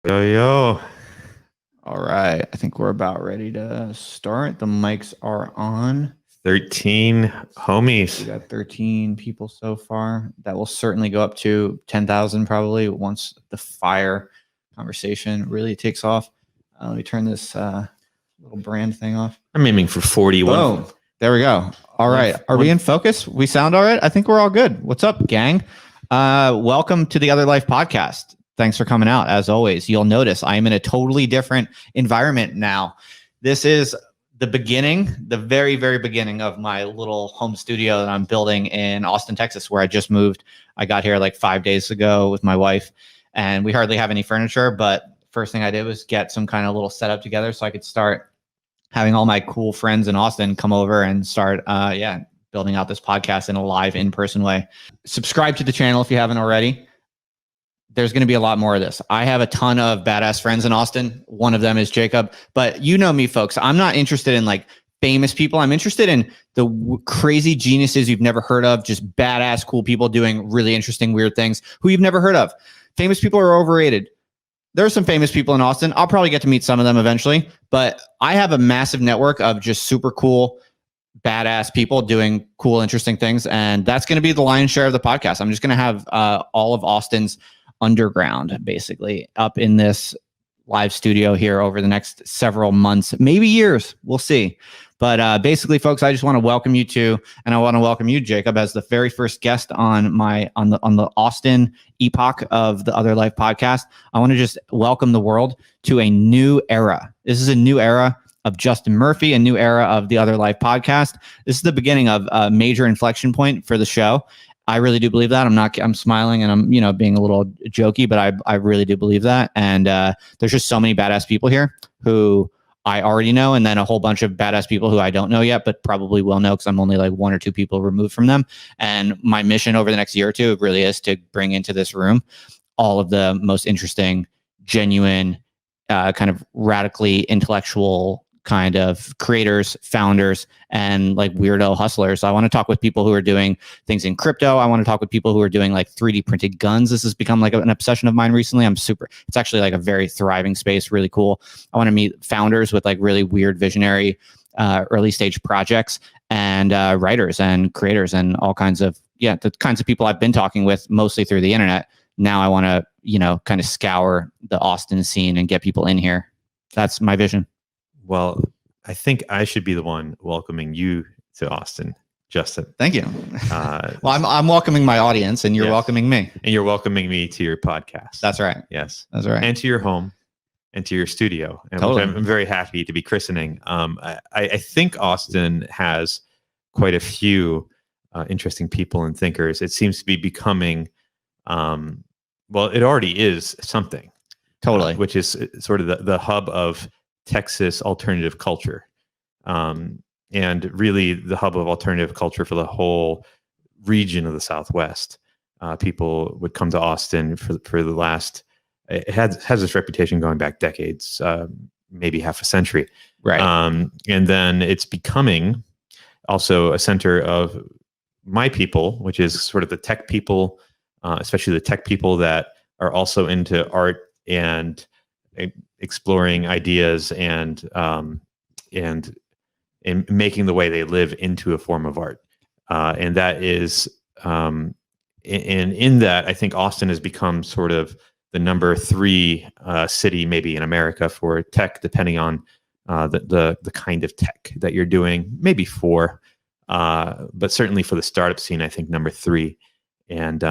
Yo, yo. All right. I think we're about ready to start. The mics are on. 13 homies. We got 13 people so far. That will certainly go up to 10,000 probably once the fire conversation really takes off. Let me turn this little brand thing off. I'm aiming for 41. Boom. There we go. All right. Are we in focus? We sound all right? I think we're all good. What's up, gang? Welcome to the Other Life podcast. Thanks for coming out. As always, you'll notice I am in a totally different environment now. This is the beginning, the very, very beginning of my little home studio that I'm building in Austin, Texas, where I just moved. I got here like 5 days ago with my wife, and we hardly have any furniture. But first thing I did was get some kind of little setup together so I could start having all my cool friends in Austin come over and start, building out this podcast in a live in-person way. Subscribe to the channel if you haven't already. There's going to be a lot more of this. I have a ton of badass friends in Austin. One of them is Jacob, but you know me, folks. I'm not interested in like famous people. I'm interested in the crazy geniuses you've never heard of, just badass, cool people doing really interesting, weird things who you've never heard of. Famous people are overrated. There are some famous people in Austin. I'll probably get to meet some of them eventually, but I have a massive network of just super cool, badass people doing cool, interesting things. And that's going to be the lion's share of the podcast. I'm just going to have all of Austin's underground basically up in this live studio here over the next several months, maybe years. We'll see. But basically, folks, I just want to welcome you to, and I want to welcome you, Jacob, as the very first guest on the Austin epoch of the Other Life podcast. I want to just welcome the world to a new era. This is a new era of Justin Murphy, a new era of the Other Life podcast. This is the beginning of a major inflection point for the show. I really do believe that. I'm smiling and I'm, being a little jokey, but I really do believe that. And there's just so many badass people here who I already know. And then a whole bunch of badass people who I don't know yet, but probably will know because I'm only like one or two people removed from them. And my mission over the next year or two really is to bring into this room all of the most interesting, genuine, kind of radically intellectual kind of creators, founders, and like weirdo hustlers. So I want to talk with people who are doing things in crypto. I want to talk with people who are doing like 3D printed guns. This has become like an obsession of mine recently. It's actually like a very thriving space, really cool. I want to meet founders with like really weird visionary early stage projects and writers and creators and all kinds of, the kinds of people I've been talking with mostly through the internet. Now I want to, kind of scour the Austin scene and get people in here. That's my vision. Well, I think I should be the one welcoming you to Austin, Justin. Thank you. Well, I'm welcoming my audience, and you're welcoming me. And you're welcoming me to your podcast. That's right. Yes, that's right. And to your home, and to your studio. And totally. I'm very happy to be christening. I think Austin has quite a few interesting people and thinkers. It seems to be becoming, it already is something. Totally. Which is sort of the hub of Texas alternative culture, and really the hub of alternative culture for the whole region of the Southwest. People would come to Austin for the last. It has this reputation going back decades, maybe half a century, right? And then it's becoming also a center of my people, which is sort of the tech people, especially the tech people that are also into art and exploring ideas and making the way they live into a form of art, and that is in that I think Austin has become sort of the number 3 city maybe in America for tech, depending on the kind of tech that you're doing. Maybe 4, but certainly for the startup scene, I think number 3, and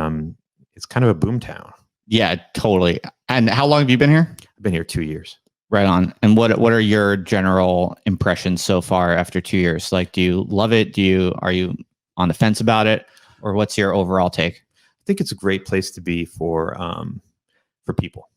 it's kind of a boom town. Yeah, totally. And how long have you been here? I've been here 2 years. Right on. And what are your general impressions so far after 2 years? Like, do you love it? Are you on the fence about it, or what's your overall take? I think it's a great place to be for people.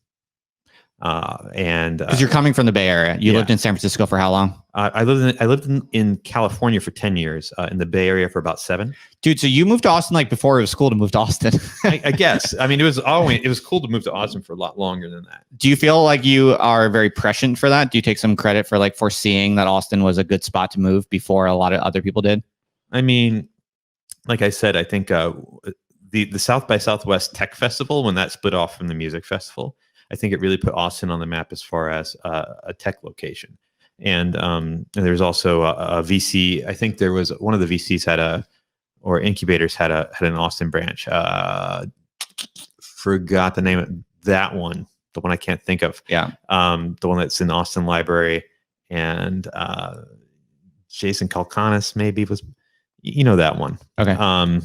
And because you're coming from the Bay Area, you lived in San Francisco for how long? I lived in California for 10 years, in the Bay Area for about 7. Dude, so you moved to Austin like before it was cool to move to Austin. I guess. I mean, it was cool to move to Austin for a lot longer than that. Do you feel like you are very prescient for that? Do you take some credit for like foreseeing that Austin was a good spot to move before a lot of other people did? I mean, like I said, I think the South by Southwest Tech Festival, when that split off from the music festival, I think it really put Austin on the map as far as a tech location. And there's also a VC. I think there was one of the VCs or incubators had an Austin branch. Forgot the name of that one. The one I can't think of. Yeah. The one that's in the Austin Library, and Jason Kalkanis maybe was, that one. Okay.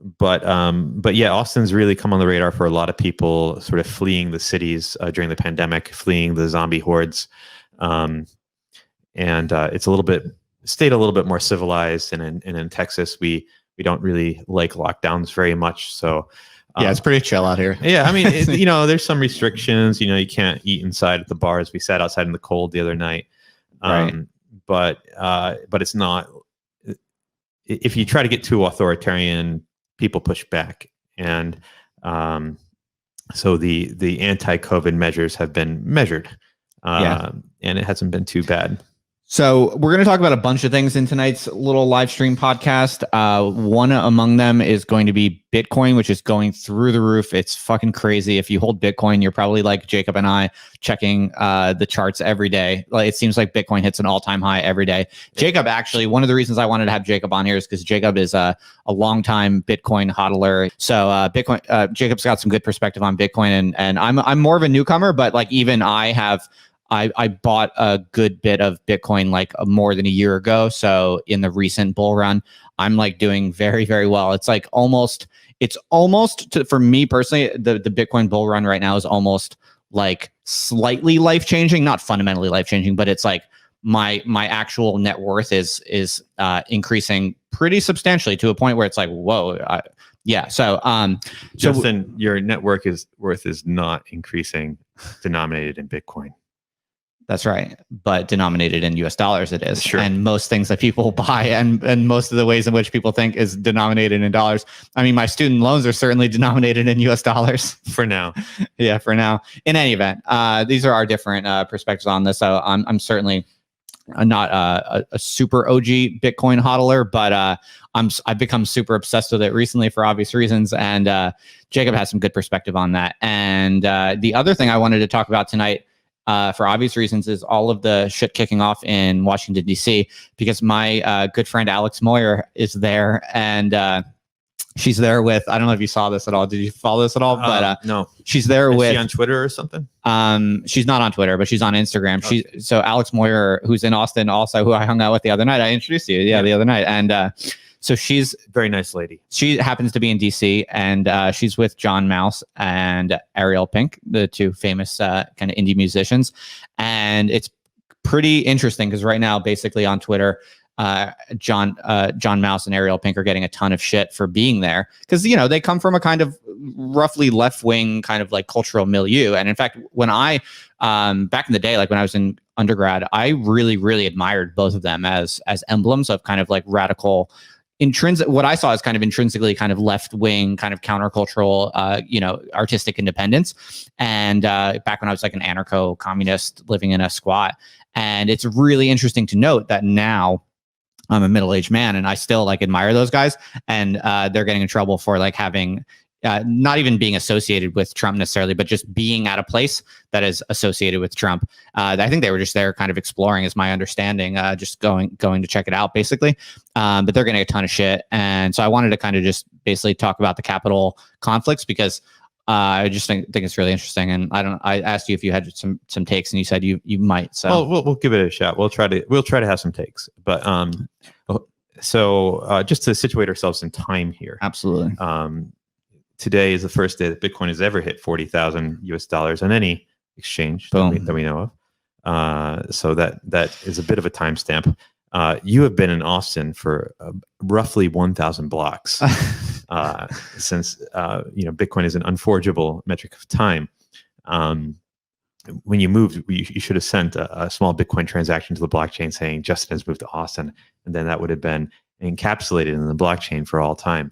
But yeah, Austin's really come on the radar for a lot of people, sort of fleeing the cities during the pandemic, fleeing the zombie hordes, and it's stayed a little bit more civilized. And in Texas, we don't really like lockdowns very much, so. Yeah, it's pretty chill out here. Yeah, I mean, there's some restrictions. You can't eat inside at the bars. We sat outside in the cold the other night. Right. But it's not. If you try to get too authoritarian, people push back, and so the anti-COVID measures have been measured, and it hasn't been too bad. So we're going to talk about a bunch of things in tonight's little live stream podcast. One among them is going to be Bitcoin, which is going through the roof. It's fucking crazy. If you hold Bitcoin, you're probably like Jacob and I, checking the charts every day. Like, it seems like Bitcoin hits an all-time high every day. Jacob, actually, one of the reasons I wanted to have Jacob on here is because Jacob is a longtime Bitcoin hodler. So Jacob's got some good perspective on Bitcoin, and I'm more of a newcomer, but like even I bought a good bit of Bitcoin like more than a year ago. So in the recent bull run, I'm like doing very, very well. It's like almost for me personally, the Bitcoin bull run right now is almost like slightly life-changing, not fundamentally life-changing, but it's like my actual net worth is increasing pretty substantially to a point where it's like, whoa. So Justin, your net worth is not increasing denominated in Bitcoin. That's right. But denominated in US dollars, it is. Sure. And most things that people buy and most of the ways in which people think is denominated in dollars. I mean, my student loans are certainly denominated in US dollars. For now. Yeah, for now. In any event, these are our different perspectives on this. So I'm certainly not a super OG Bitcoin hodler, but I've become super obsessed with it recently for obvious reasons. And Jacob has some good perspective on that. And the other thing I wanted to talk about tonight, for obvious reasons, is all of the shit kicking off in Washington, D.C., because my good friend Alex Moyer is there, and she's there with, I don't know if you saw this at all. Did you follow this at all? But no. She's there with... Is she on Twitter or something? She's not on Twitter, but she's on Instagram. Okay. So Alex Moyer, who's in Austin also, who I hung out with the other night. I introduced you, the other night. And so she's... Very nice lady. She happens to be in DC, and she's with John Mouse and Ariel Pink, the two famous kind of indie musicians. And it's pretty interesting because right now, basically on Twitter, John Mouse and Ariel Pink are getting a ton of shit for being there because, they come from a kind of roughly left-wing kind of like cultural milieu. And in fact, when I, back in the day, like when I was in undergrad, I really, really admired both of them as emblems of kind of like radical what I saw is kind of intrinsically kind of left-wing, kind of countercultural, artistic independence. And back when I was like an anarcho-communist living in a squat. And it's really interesting to note that now I'm a middle-aged man and I still like admire those guys. And they're getting in trouble for like having, not even being associated with Trump necessarily, but just being at a place that is associated with Trump. I think they were just there kind of exploring, is my understanding, just going to check it out basically. But they're getting a ton of shit. And so I wanted to kind of just basically talk about the Capitol conflicts because I just think it's really interesting. And I asked you if you had some takes and you said you might. So we'll give it a shot. We'll try to have some takes, but so just to situate ourselves in time here. Absolutely. Today is the first day that Bitcoin has ever hit $40,000 on any exchange that we know of. So that is a bit of a timestamp. You have been in Austin for roughly 1,000 blocks since Bitcoin is an unforgeable metric of time. When you moved, you should have sent a small Bitcoin transaction to the blockchain saying Justin has moved to Austin, and then that would have been encapsulated in the blockchain for all time.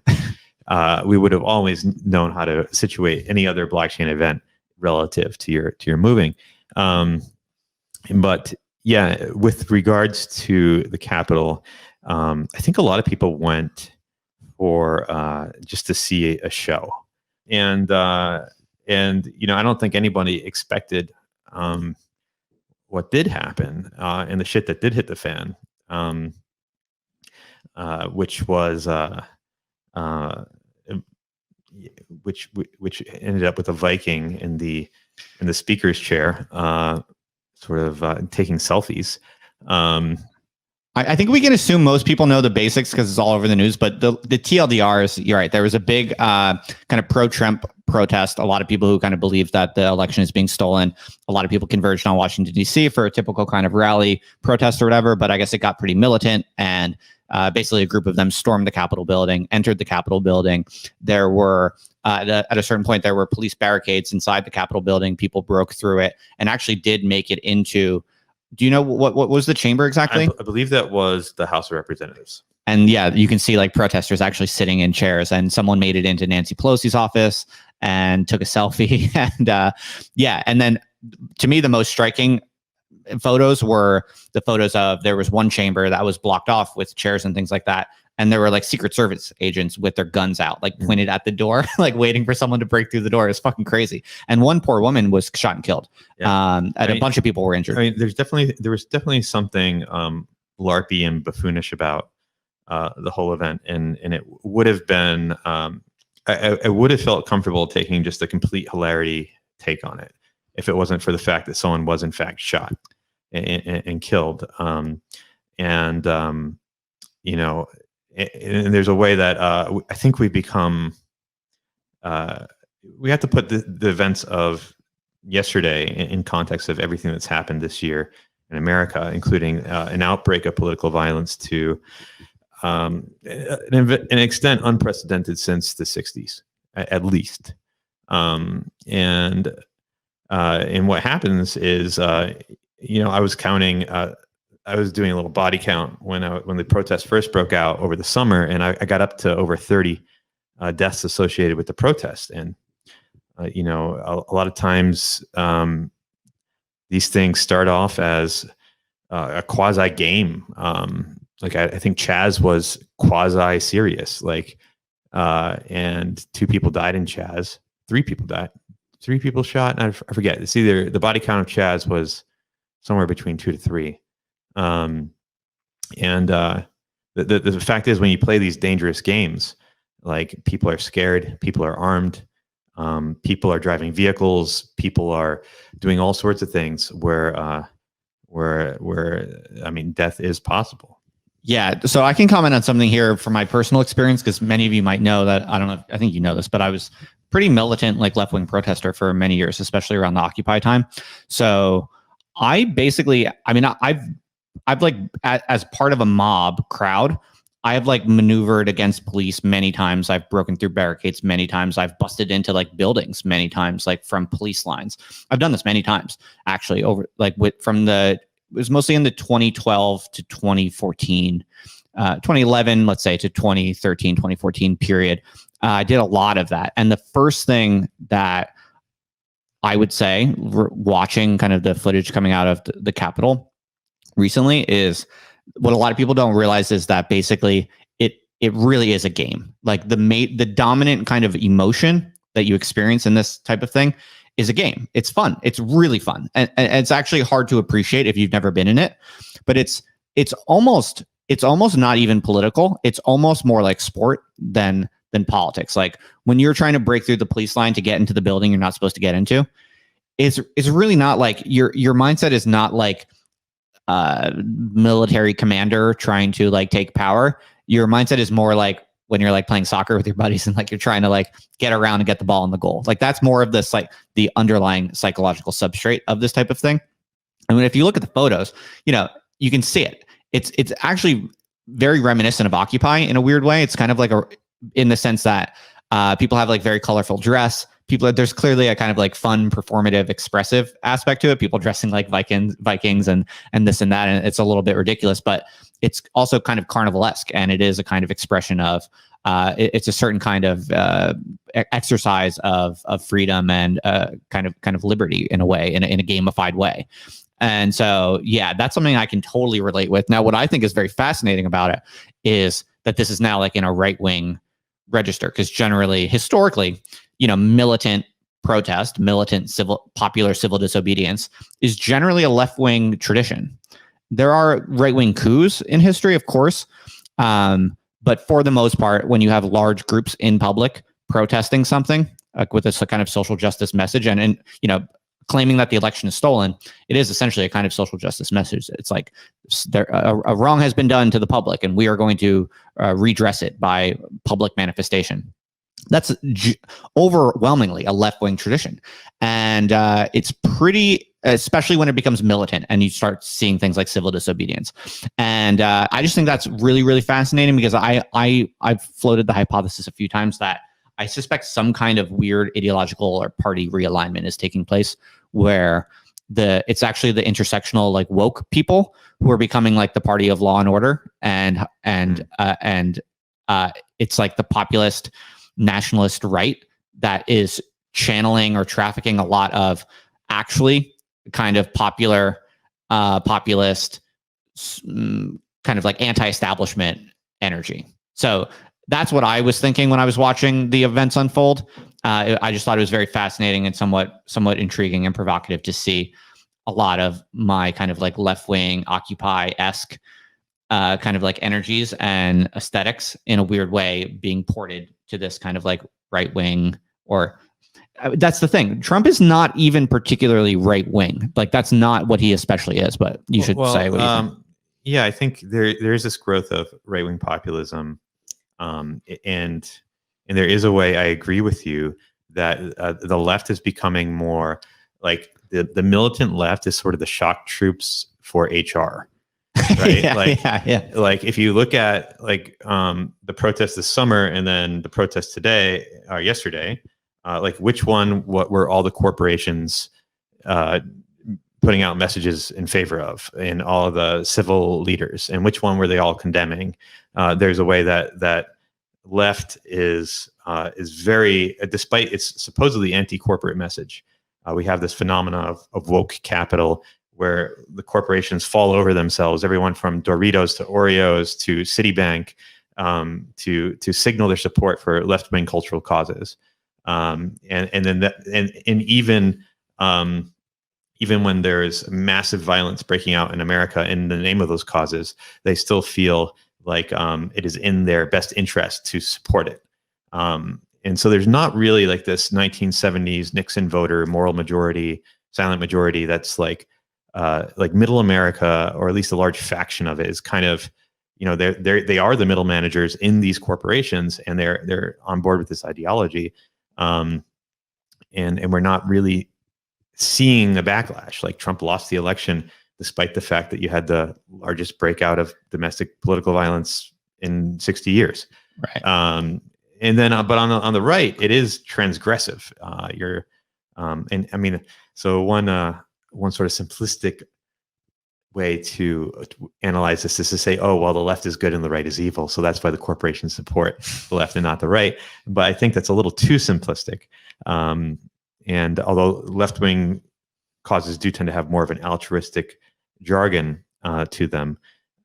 We would have always known how to situate any other blockchain event relative to your moving. But yeah, with regards to the Capitol, I think a lot of people went for just to see a show, and and I don't think anybody expected what did happen and the shit that did hit the fan, which was which ended up with a Viking in the speaker's chair, sort of taking selfies. I think we can assume most people know the basics because it's all over the news, but the TLDR is, you're right. There was a big kind of pro-Trump protest. A lot of people who kind of believe that the election is being stolen. A lot of people converged on Washington, D.C. for a typical kind of rally protest or whatever, but I guess it got pretty militant, and basically a group of them stormed the Capitol building, entered the Capitol building. There were, at a certain point, there were police barricades inside the Capitol building. People broke through it and actually did make it into... Do you know what was the chamber exactly? I believe that was the House of Representatives. And yeah, you can see like protesters actually sitting in chairs, and someone made it into Nancy Pelosi's office and took a selfie. And yeah, and then to me, the most striking photos were the photos of, there was one chamber that was blocked off with chairs and things like that. And there were like Secret Service agents with their guns out, like pointed at the door, like waiting for someone to break through the door. It's fucking crazy. And one poor woman was shot and killed. Yeah. And a bunch of people were injured. I mean, there was definitely something LARPy and buffoonish about the whole event, and it would have been, I would have felt comfortable taking just a complete hilarity take on it if it wasn't for the fact that someone was in fact shot and killed. And there's a way that I think we become, we have to put the events of yesterday in context of everything that's happened this year in America, including an outbreak of political violence to an extent unprecedented since the 60s, at least. And what happens is, I was counting, I was doing a little body count when the protests first broke out over the summer, and I got up to over 30 deaths associated with the protest. And a lot of times these things start off as a quasi game. Like I think Chaz was quasi serious, and 2 people died in Chaz. 3 people died. 3 people shot. I forget. It's either the body count of Chaz was somewhere between 2 to 3. The fact is, when you play these dangerous games, like, people are scared, people are armed, people are driving vehicles, people are doing all sorts of things where I mean, death is possible. Yeah. So I can comment on something here from my personal experience, because many of you might know that, I don't know, I think you know this, but I was pretty militant, like left-wing protester for many years, especially around the Occupy time. So I basically, I mean, I've like, as part of a mob crowd, I have like maneuvered against police many times. I've broken through barricades many times. I've busted into like buildings many times, like from police lines. I've done this many times, actually, over like it was mostly in the 2012 to 2014, 2011, let's say, to 2013, 2014 period. I did a lot of that. And the first thing that I would say, watching kind of the footage coming out of the Capitol recently, is what a lot of people don't realize is that basically it really is a game. Like the dominant kind of emotion that you experience in this type of thing is a game. It's fun. It's really fun. And it's actually hard to appreciate if you've never been in it, but it's almost not even political. It's almost more like sport than politics. Like, when you're trying to break through the police line to get into the building you're not supposed to get into, it's really not like your mindset is not like military commander trying to like take power. Your mindset is more like when you're like playing soccer with your buddies and like you're trying to like get around and get the ball in the goal. Like, that's more of this, like, the underlying psychological substrate of this type of thing. And if you look at the photos, you can see it. It's actually very reminiscent of Occupy in a weird way. It's kind of like in the sense that people have like very colorful dress. There's clearly a kind of like fun, performative, expressive aspect to it. People dressing like Vikings and this and that. And it's a little bit ridiculous, but it's also kind of carnivalesque. And it is a kind of expression of, it's a certain kind of exercise of freedom and kind of liberty in a way, in a gamified way. And so, yeah, that's something I can totally relate with. Now, what I think is very fascinating about it is that this is now like in a right-wing register, because generally, historically, militant protest, militant popular civil disobedience, is generally a left-wing tradition. There are right-wing coups in history, of course, but for the most part, when you have large groups in public protesting something, like with this kind of social justice message, and claiming that the election is stolen, it is essentially a kind of social justice message. It's like a wrong has been done to the public, and we are going to redress it by public manifestation. That's overwhelmingly a left-wing tradition. And it's pretty, especially when it becomes militant and you start seeing things like civil disobedience. And I just think that's really, really fascinating, because I've floated the hypothesis a few times that I suspect some kind of weird ideological or party realignment is taking place, where it's actually the intersectional, like, woke people who are becoming like the party of law and order, and it's like the populist nationalist right that is channeling or trafficking a lot of actually kind of populist kind of like anti-establishment energy. So that's what I was thinking when I was watching the events unfold. I just thought it was very fascinating and somewhat intriguing and provocative to see a lot of my kind of like left-wing Occupy-esque kind of like energies and aesthetics in a weird way being ported to this kind of like right-wing, or that's the thing. Trump is not even particularly right-wing. Like, that's not what he especially is, but you should say what you think. Yeah, I think there is this growth of right-wing populism. And there is a way, I agree with you, that the left is becoming more like the militant left is sort of the shock troops for HR. Right. Like if you look at like the protest this summer and then the protest today or yesterday, like which one, what were all the corporations putting out messages in favor of, and all of the civil leaders, and which one were they all condemning? There's a way that left is very, despite its supposedly anti-corporate message, we have this phenomena of woke capital, where the corporations fall over themselves, everyone from Doritos to Oreos to Citibank, to signal their support for left-wing cultural causes, and even when there's massive violence breaking out in America in the name of those causes, they still feel like it is in their best interest to support it. And so there's not really like this 1970s Nixon voter, moral majority, silent majority that's like middle America, or at least a large faction of it, is kind of, they are the middle managers in these corporations, and they're on board with this ideology. And we're not really seeing the backlash. Like, Trump lost the election despite the fact that you had the largest breakout of domestic political violence in 60 years. Right. And then, but on the right, it is transgressive. And I mean, so one sort of simplistic way to analyze this is to say, oh, well, the left is good and the right is evil, so that's why the corporations support the left and not the right. But I think that's a little too simplistic. And although left-wing causes do tend to have more of an altruistic jargon to them,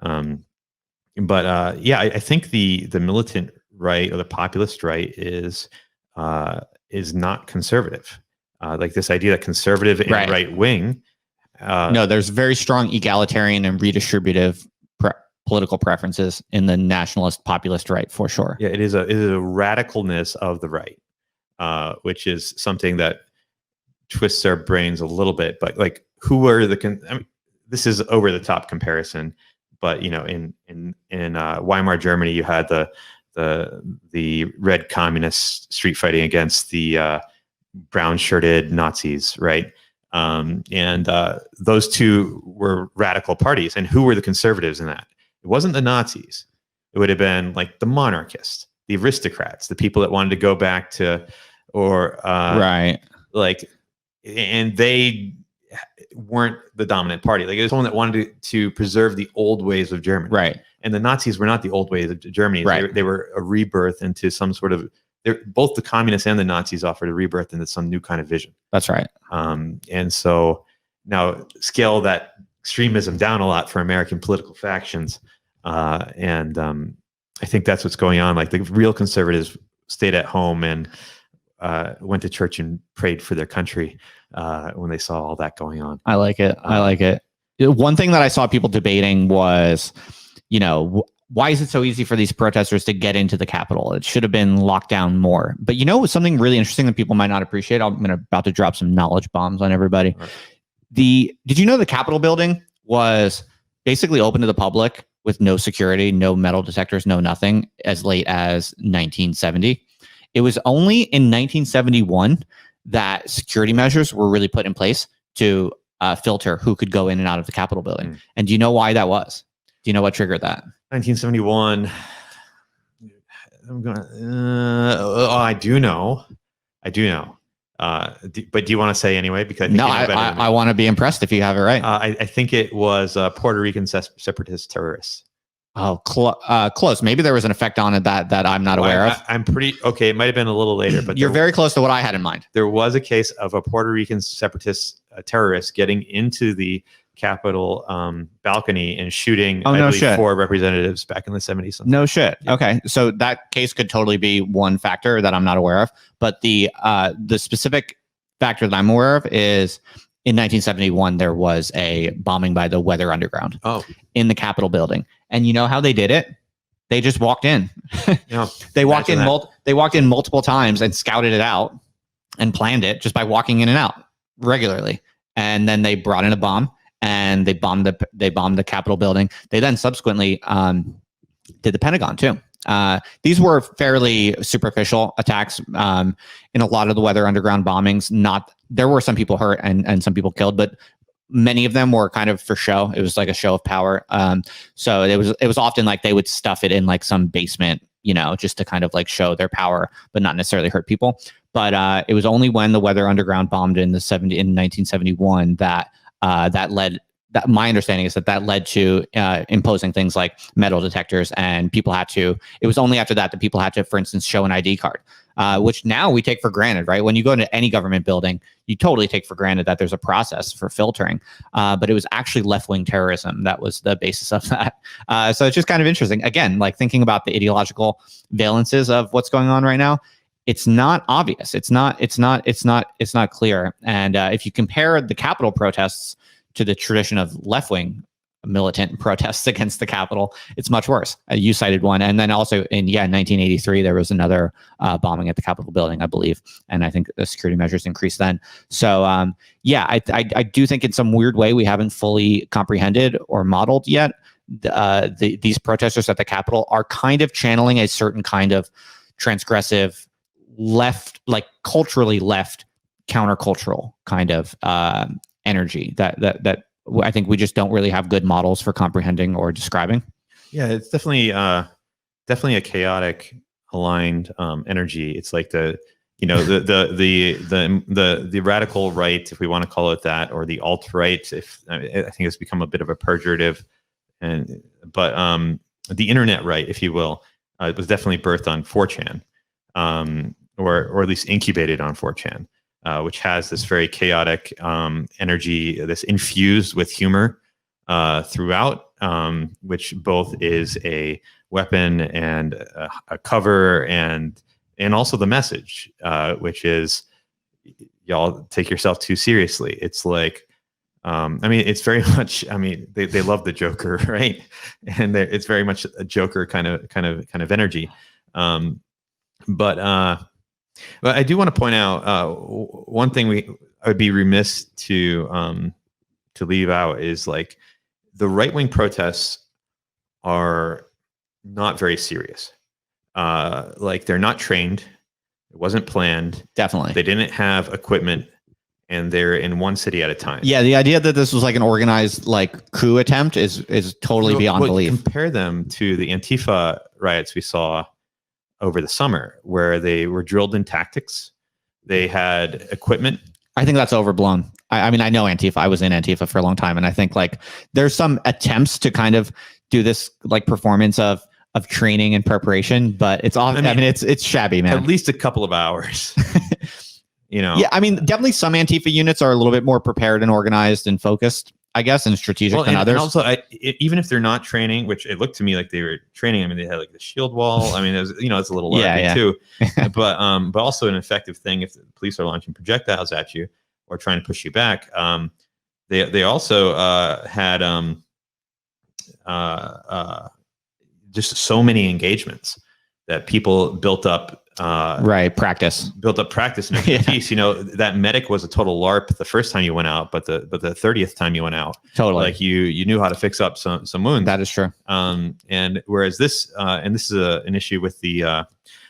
yeah, I think the militant right, or the populist right, is not conservative. Like this idea that conservative and right wing. No, there's very strong egalitarian and redistributive political preferences in the nationalist populist right, for sure. Yeah, it is a radicalness of the right, which is something that twists our brains a little bit. But like, who are this is over the top comparison, but in Weimar Germany, you had the red communists street fighting against the brown shirted Nazis, right? And those two were radical parties. And who were the conservatives in that? It wasn't the Nazis. It would have been like the monarchists, the aristocrats, the people that wanted to go back to, or like, and they weren't the dominant party. Like, it was someone that wanted to preserve the old ways of Germany. Right. And the Nazis were not the old ways of Germany. Right. They were a rebirth into some sort of, both the communists and the Nazis offered a rebirth into some new kind of vision. That's right. And so now scale that extremism down a lot for American political factions. And I think that's what's going on. Like, the real conservatives stayed at home and went to church and prayed for their country when they saw all that going on. I like it. I like it. One thing that I saw people debating was, why is it so easy for these protesters to get into the Capitol? It should have been locked down more. But something really interesting that people might not appreciate. I'm about to drop some knowledge bombs on everybody. Right. Did you know the Capitol building was basically open to the public with no security, no metal detectors, no nothing, as late as 1970? It was only in 1971 that security measures were really put in place to filter who could go in and out of the Capitol building. And do you know why that was? Do you know what triggered that? 1971. I do know. But do you want to say anyway? Because I want to be impressed if you have it right. I think it was Puerto Rican separatist terrorists. Oh, close. Maybe there was an effect on it that I'm not aware of. I'm pretty okay. It might have been a little later, but you're very close to what I had in mind. There was a case of a Puerto Rican separatist terrorist getting into the Capitol balcony and shooting, I believe, 4 representatives back in the 70s. No shit. Yeah. Okay, so that case could totally be one factor that I'm not aware of. But the specific factor that I'm aware of is in 1971 there was a bombing by the Weather Underground in the Capitol building, and you know how they did it? They just walked in. Yeah, they walked in. They walked in multiple times and scouted it out and planned it just by walking in and out regularly, and then they brought in a bomb. And they bombed the Capitol building. They then subsequently did the Pentagon too. These were fairly superficial attacks. In a lot of the Weather Underground bombings, there were some people hurt and some people killed, but many of them were kind of for show. It was like a show of power. So it was often like they would stuff it in like some basement, just to kind of like show their power, but not necessarily hurt people. But it was only when the Weather Underground bombed in 1971 that my understanding is that led to imposing things like metal detectors, and it was only after that people had to, for instance, show an ID card, which now we take for granted, right? When you go into any government building, you totally take for granted that there's a process for filtering, but it was actually left-wing terrorism that was the basis of that. So it's just kind of interesting. Again, like thinking about the ideological valences of what's going on right now, it's not obvious. It's not clear. And if you compare the Capitol protests to the tradition of left-wing militant protests against the Capitol, it's much worse. You cited one. And then also in 1983, there was another bombing at the Capitol building, I believe. And I think the security measures increased then. So I do think in some weird way, we haven't fully comprehended or modeled yet. These protesters at the Capitol are kind of channeling a certain kind of transgressive left, like culturally left, countercultural kind of energy that I think we just don't really have good models for comprehending or describing. Yeah, it's definitely a chaotic aligned energy. It's like the radical right, if we want to call it that, or the alt-right. I think it's become a bit of a pejorative, but the internet right, if you will, it was definitely birthed on 4chan. Or at least incubated on 4chan, which has this very chaotic energy that's infused with humor throughout, which both is a weapon and a cover, and also the message, which is y'all take yourself too seriously. It's like, it's very much. They love the Joker, right? And it's very much a Joker kind of energy. But I do want to point out one thing I would be remiss to leave out is like the right-wing protests are not very serious. Like they're not trained. It wasn't planned. Definitely. They didn't have equipment, and they're in one city at a time. Yeah, the idea that this was like an organized like coup attempt is totally beyond belief. Compare them to the Antifa riots we saw over the summer, where they were drilled in tactics. They had equipment. I think that's overblown. I know Antifa. I was in Antifa for a long time, and I think like there's some attempts to kind of do this like performance of training and preparation, but it's all. It's shabby, man. At least a couple of hours. Yeah, definitely some Antifa units are a little bit more prepared and organized and focused. I guess, and strategic than others. And also, even if they're not training, which it looked to me like they were training. I mean, they had like the shield wall. I mean, it was, it's a little larger too, but also an effective thing if the police are launching projectiles at you or trying to push you back. They also had just so many engagements that people built up. Built up practice and expertise. That medic was a total LARP the first time you went out, but the 30th time you went out, totally, like you knew how to fix up some wounds. That is true. And whereas this and this is an issue with the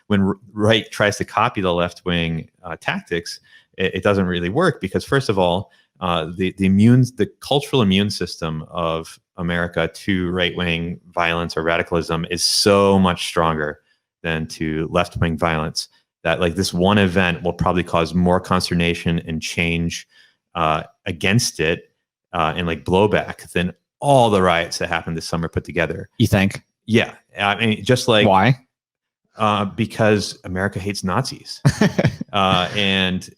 when right tries to copy the left wing tactics, it doesn't really work because first of all, the cultural immune system of America to right wing violence or radicalism is so much stronger than to left-wing violence, that like this one event will probably cause more consternation and change against it and like blowback than all the riots that happened this summer put together. You think? Yeah. I mean, just like... Why? Because America hates Nazis. And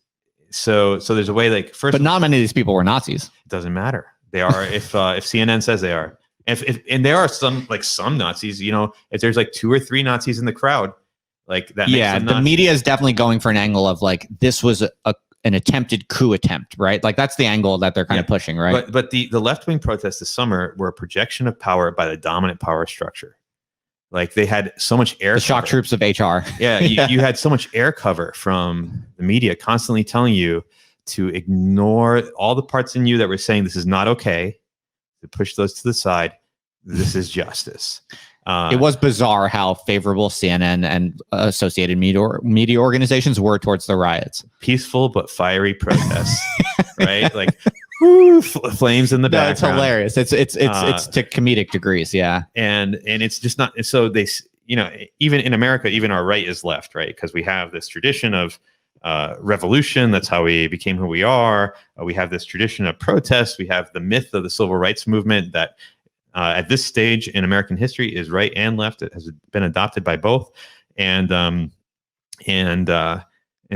so there's a way like... But not many of these people were Nazis. It doesn't matter. They are if CNN says they are. And there are some Nazis, if there's like 2 or 3 Nazis in the crowd, like that. Yeah, the media is definitely going for an angle of like this was an attempted coup attempt, right? Like that's the angle that they're kind of pushing, right? But the left wing protests this summer were a projection of power by the dominant power structure. Like they had so much air. The shock troops of HR. Yeah, you had so much air cover from the media constantly telling you to ignore all the parts in you that were saying this is not okay. To push those to the side. This is justice. It was bizarre how favorable CNN and associated media organizations were towards the riots. Peaceful but fiery protests, right? Like whoo, flames in the background. It's hilarious. It's to comedic degrees, yeah. And it's just not. So they, even in America, even our right is left, right? Because we have this tradition of revolution. That's how we became who we are. We have this tradition of protest. We have the myth of the civil rights movement that at this stage in American history is right and left. It has been adopted by both. And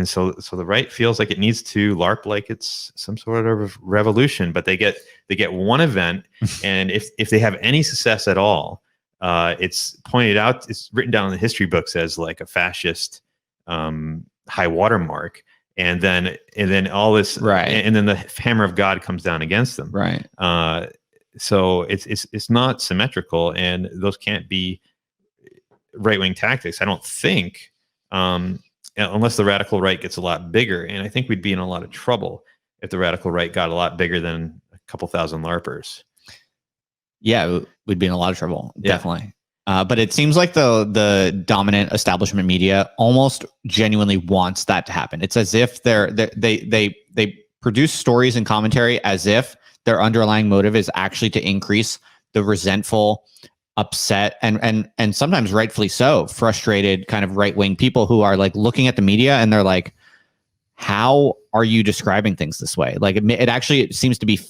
so the right feels like it needs to LARP like it's some sort of revolution, but they get one event. And if they have any success at all, it's pointed out, it's written down in the history books as like a fascist, high watermark, and then all this, right, and then the hammer of God comes down against them, right. So it's not symmetrical, and those can't be right-wing tactics, I don't think, unless the radical right gets a lot bigger. And I think we'd be in a lot of trouble if the radical right got a lot bigger than a couple thousand LARPers. Yeah, we'd be in a lot of trouble, definitely. But it seems like the dominant establishment media almost genuinely wants that to happen. It's as if they produce stories and commentary as if their underlying motive is actually to increase the resentful, upset, and sometimes rightfully so, frustrated kind of right-wing people who are like looking at the media and they're like, how are you describing things this way? Like it actually seems to be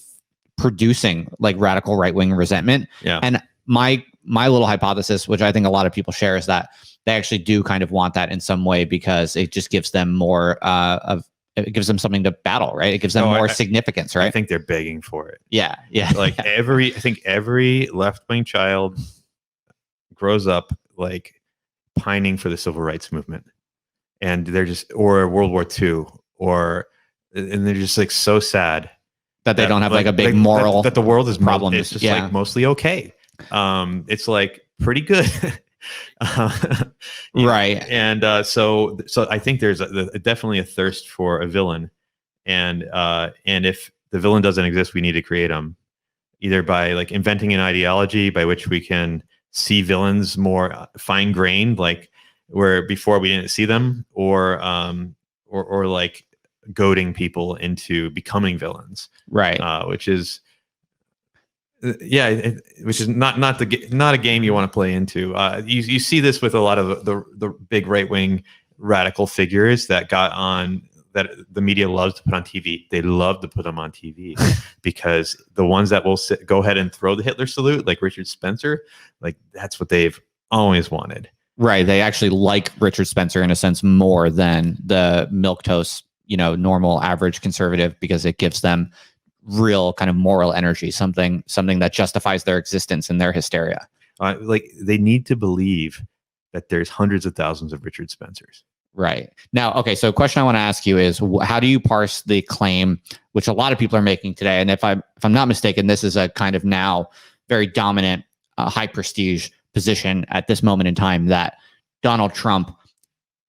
producing like radical right-wing resentment. Yeah. And my little hypothesis, which I think a lot of people share, is that they actually do kind of want that in some way because it just gives them more it gives them something to battle, right? It gives them more significance, right? I think they're begging for it. Yeah, yeah. Like I think every left-wing child grows up like pining for the civil rights movement, and they're just, or World War II, and they're just like so sad that they don't have like a big moral that the world is problem. It's just like mostly okay. It's like pretty good. Right. And so I think there's definitely a thirst for a villain, and if the villain doesn't exist, we need to create them, either by like inventing an ideology by which we can see villains more fine-grained, like where before we didn't see them, or like goading people into becoming villains, right? Which is not a game you want to play into. You see this with a lot of the big right-wing radical figures that the media loves to put on TV. They love to put them on TV because the ones that will go ahead and throw the Hitler salute, like Richard Spencer, like that's what they've always wanted. Right. They actually like Richard Spencer in a sense more than the milquetoast, normal average conservative, because it gives them real kind of moral energy, something that justifies their existence and their hysteria. Like they need to believe that there's hundreds of thousands of Richard Spencers. Right. Now, okay, so a question I want to ask you is, how do you parse the claim, which a lot of people are making today, and if I'm not mistaken, this is a kind of now very dominant, high prestige position at this moment in time, that Donald Trump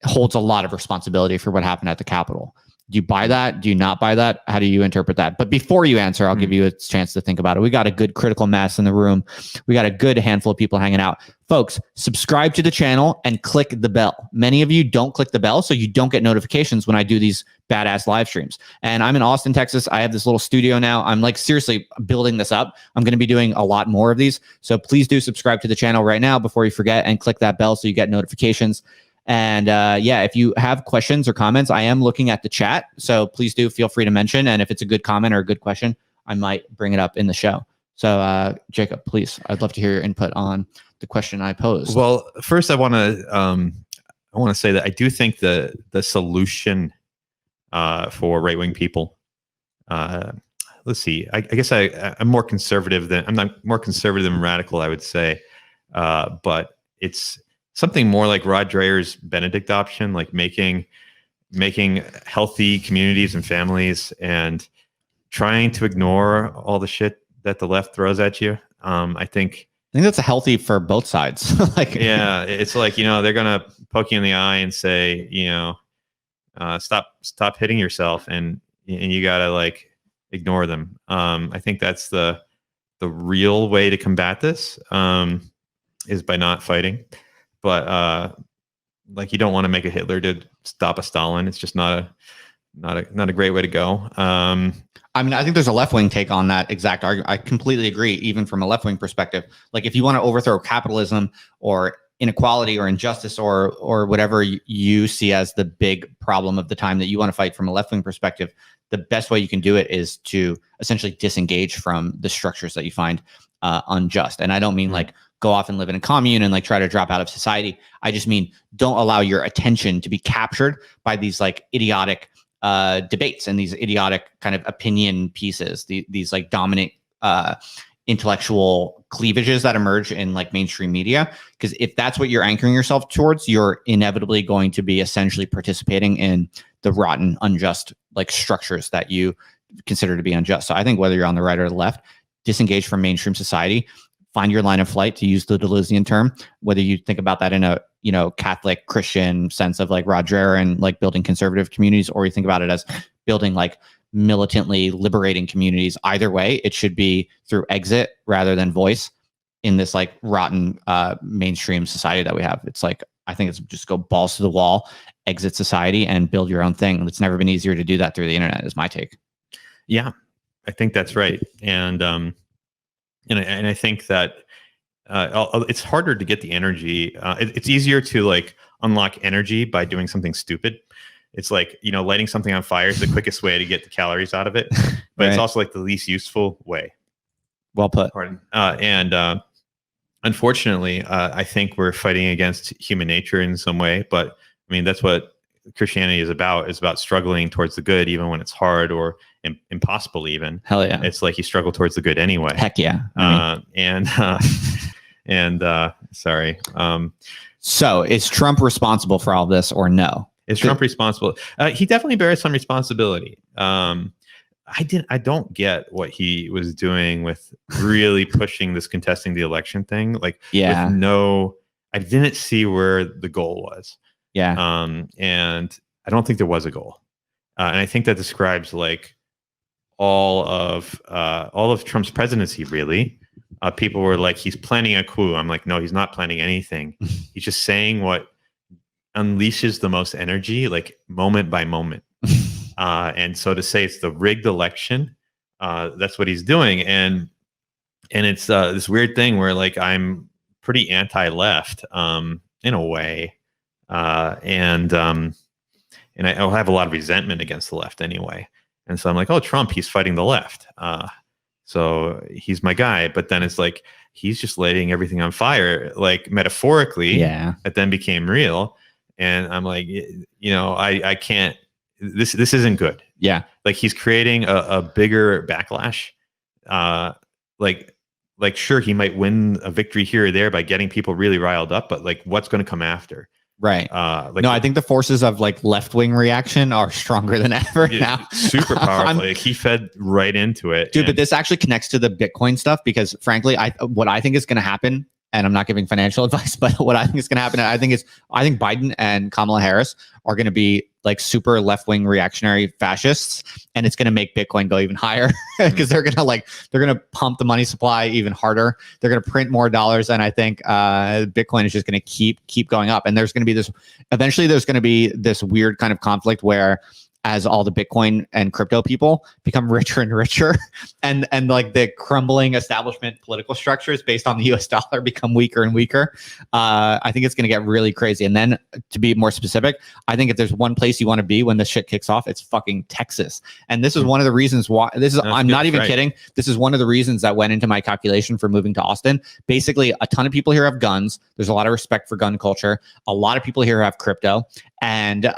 holds a lot of responsibility for what happened at the Capitol. Do you buy that? Do you not buy that? How do you interpret that? But before you answer, I'll give you a chance to think about it. We got a good critical mass in the room. We got a good handful of people hanging out. Folks, subscribe to the channel and click the bell. Many of you don't click the bell, so you don't get notifications when I do these badass live streams. And I'm in Austin, Texas. I have this little studio now. I'm like seriously building this up. I'm going to be doing a lot more of these. So please do subscribe to the channel right now before you forget, and click that bell so you get notifications. And yeah, if you have questions or comments, I am looking at the chat. So please do feel free to mention. And if it's a good comment or a good question, I might bring it up in the show. So Jacob, please, I'd love to hear your input on the question I posed. Well, first I want to say that I do think the solution for right-wing people, let's see, I guess I'm more conservative than, I'm not more conservative than radical, I would say. But it's something more like Rod Dreher's Benedict option, like making healthy communities and families and trying to ignore all the shit that the left throws at you. I think that's healthy for both sides. Like, yeah, it's like, they're going to poke you in the eye and say, stop hitting yourself, and you got to like ignore them. I think that's the real way to combat this, is by not fighting. But like, you don't want to make a Hitler to stop a Stalin. It's just not a great way to go. I mean, I think there's a left-wing take on that exact argument. I completely agree, even from a left-wing perspective. Like, if you want to overthrow capitalism or inequality or injustice or whatever you see as the big problem of the time that you want to fight from a left-wing perspective, the best way you can do it is to essentially disengage from the structures that you find unjust. And I don't mean like go off and live in a commune and like try to drop out of society. I just mean don't allow your attention to be captured by these like idiotic debates and these idiotic kind of opinion pieces, these like dominant intellectual cleavages that emerge in like mainstream media. Because if that's what you're anchoring yourself towards, you're inevitably going to be essentially participating in the rotten, unjust like structures that you consider to be unjust. So I think whether you're on the right or the left, disengage from mainstream society, find your line of flight, to use the Deleuzian term, whether you think about that in a Catholic Christian sense of like Rod Dreher and like building conservative communities, or you think about it as building like militantly liberating communities. Either way, it should be through exit rather than voice in this like rotten mainstream society that we have. It's like, I think it's just go balls to the wall, exit society, and build your own thing. It's never been easier to do that through the internet, is my take. Yeah, I think that's right. And I think that it's harder to get the energy. It's easier to like unlock energy by doing something stupid. It's like, lighting something on fire is the quickest way to get the calories out of it, but It's also like the least useful way. Well put. And unfortunately, I think we're fighting against human nature in some way. But I mean, that's what Christianity is about struggling towards the good, even when it's hard or impossible. Even hell yeah, it's like you struggle towards the good anyway. Heck yeah. Sorry. So is Trump responsible for all this or no? Is Trump responsible? He definitely bears some responsibility. I don't get what he was doing with really pushing this contesting the election thing. Like, yeah, I didn't see where the goal was. Yeah. And I don't think there was a goal. And I think that describes like all of Trump's presidency, really. People were like, he's planning a coup. I'm like, no, he's not planning anything. He's just saying what unleashes the most energy, like moment by moment. And so to say it's the rigged election, that's what he's doing. And it's this weird thing where like I'm pretty anti-left in a way. And I'll have a lot of resentment against the left anyway. And so I'm like, oh, Trump, he's fighting the left. So he's my guy. But then it's like, he's just lighting everything on fire, like metaphorically. Yeah. That then became real. And I'm like, I can't, this isn't good. Yeah. Like he's creating a bigger backlash. Like sure, he might win a victory here or there by getting people really riled up, but like what's going to come after? Right. No, I think the forces of like left-wing reaction are stronger than ever now. Super powerful. Like he fed right into it. Dude, but this actually connects to the Bitcoin stuff because frankly, what I think is going to happen, and I'm not giving financial advice, but what I think is going to happen, I think Biden and Kamala Harris are going to be like super left-wing reactionary fascists, and it's going to make Bitcoin go even higher because they're going to pump the money supply even harder. They're going to print more dollars, and I think Bitcoin is just going to keep going up. And there's going to be eventually there's going to be this weird kind of conflict where as all the Bitcoin and crypto people become richer and richer and like the crumbling establishment political structures based on the US dollar become weaker and weaker, I think it's going to get really crazy. And then to be more specific, I think if there's one place you want to be when this shit kicks off, it's fucking Texas. And this is one of the reasons why I'm not even kidding. This is one of the reasons that went into my calculation for moving to Austin. Basically, a ton of people here have guns. There's a lot of respect for gun culture. A lot of people here have crypto, and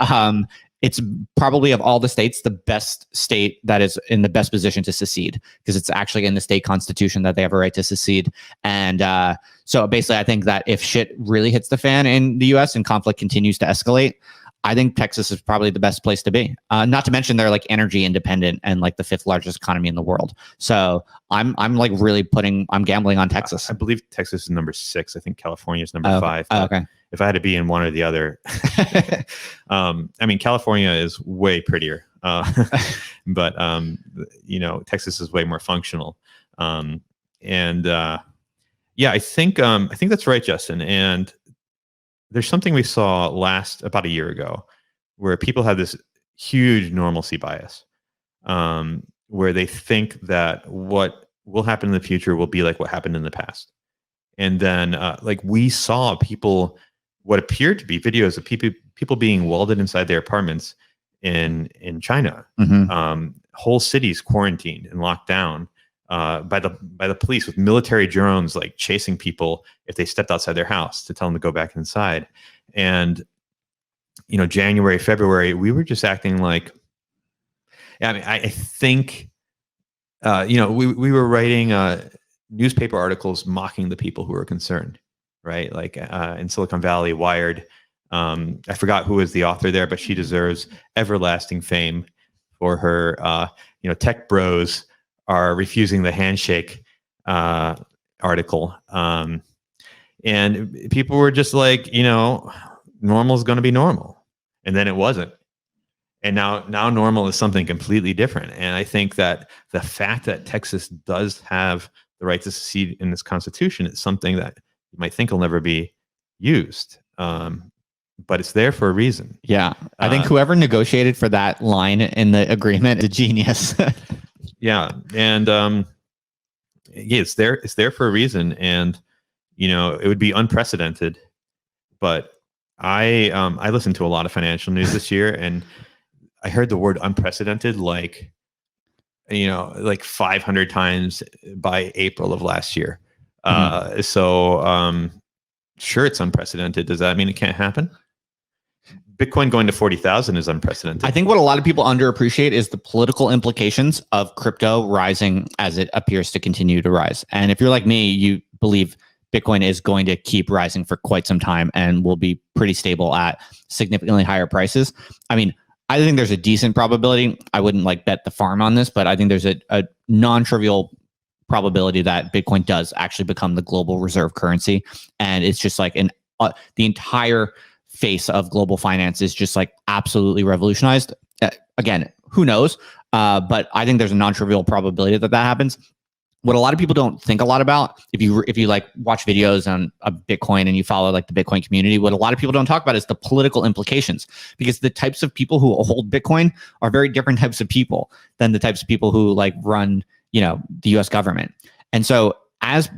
it's probably of all the states, the best state that is in the best position to secede because it's actually in the state constitution that they have a right to secede. And so basically, I think that if shit really hits the fan in the U.S. and conflict continues to escalate, I think Texas is probably the best place to be. Not to mention they're like energy independent and like the 5th largest economy in the world. So I'm like really I'm gambling on Texas. I believe Texas is number 6. I think California is number 5. Okay. If I had to be in one or the other, I mean, California is way prettier, but Texas is way more functional. Yeah, I think that's right, Justin. And there's something we saw about a year ago where people have this huge normalcy bias, where they think that what will happen in the future will be like what happened in the past. And then like we saw what appeared to be videos of people being welded inside their apartments in China, whole cities quarantined and locked down by the police with military drones like chasing people if they stepped outside their house to tell them to go back inside. And January, February, we were just acting like, I mean, I think we were writing newspaper articles mocking the people who were concerned, right? Like in Silicon Valley, Wired. I forgot who was the author there, but she deserves everlasting fame for her. Tech bros are refusing the handshake article, and people were just like, normal is going to be normal, and then it wasn't. And now normal is something completely different. And I think that the fact that Texas does have the right to secede in this constitution is something that you might think will never be used. But it's there for a reason. Yeah. I think whoever negotiated for that line in the agreement is a genius. Yeah. And it's there for a reason. And, it would be unprecedented. But I listened to a lot of financial news this year, and I heard the word unprecedented like 500 times by April of last year. So sure, it's unprecedented. Does that mean it can't happen? Bitcoin going to 40,000 is unprecedented. I think what a lot of people underappreciate is the political implications of crypto rising as it appears to continue to rise. And if you're like me, you believe Bitcoin is going to keep rising for quite some time and will be pretty stable at significantly higher prices. I mean, I think there's a decent probability. I wouldn't like bet the farm on this, but I think there's a non-trivial probability that Bitcoin does actually become the global reserve currency. And it's just like the entire face of global finance is just like absolutely revolutionized. Again, who knows? But I think there's a non-trivial probability that happens. What a lot of people don't think a lot about, if you like watch videos on Bitcoin and you follow like the Bitcoin community, what a lot of people don't talk about is the political implications, because the types of people who hold Bitcoin are very different types of people than the types of people who like run, the US government. And so as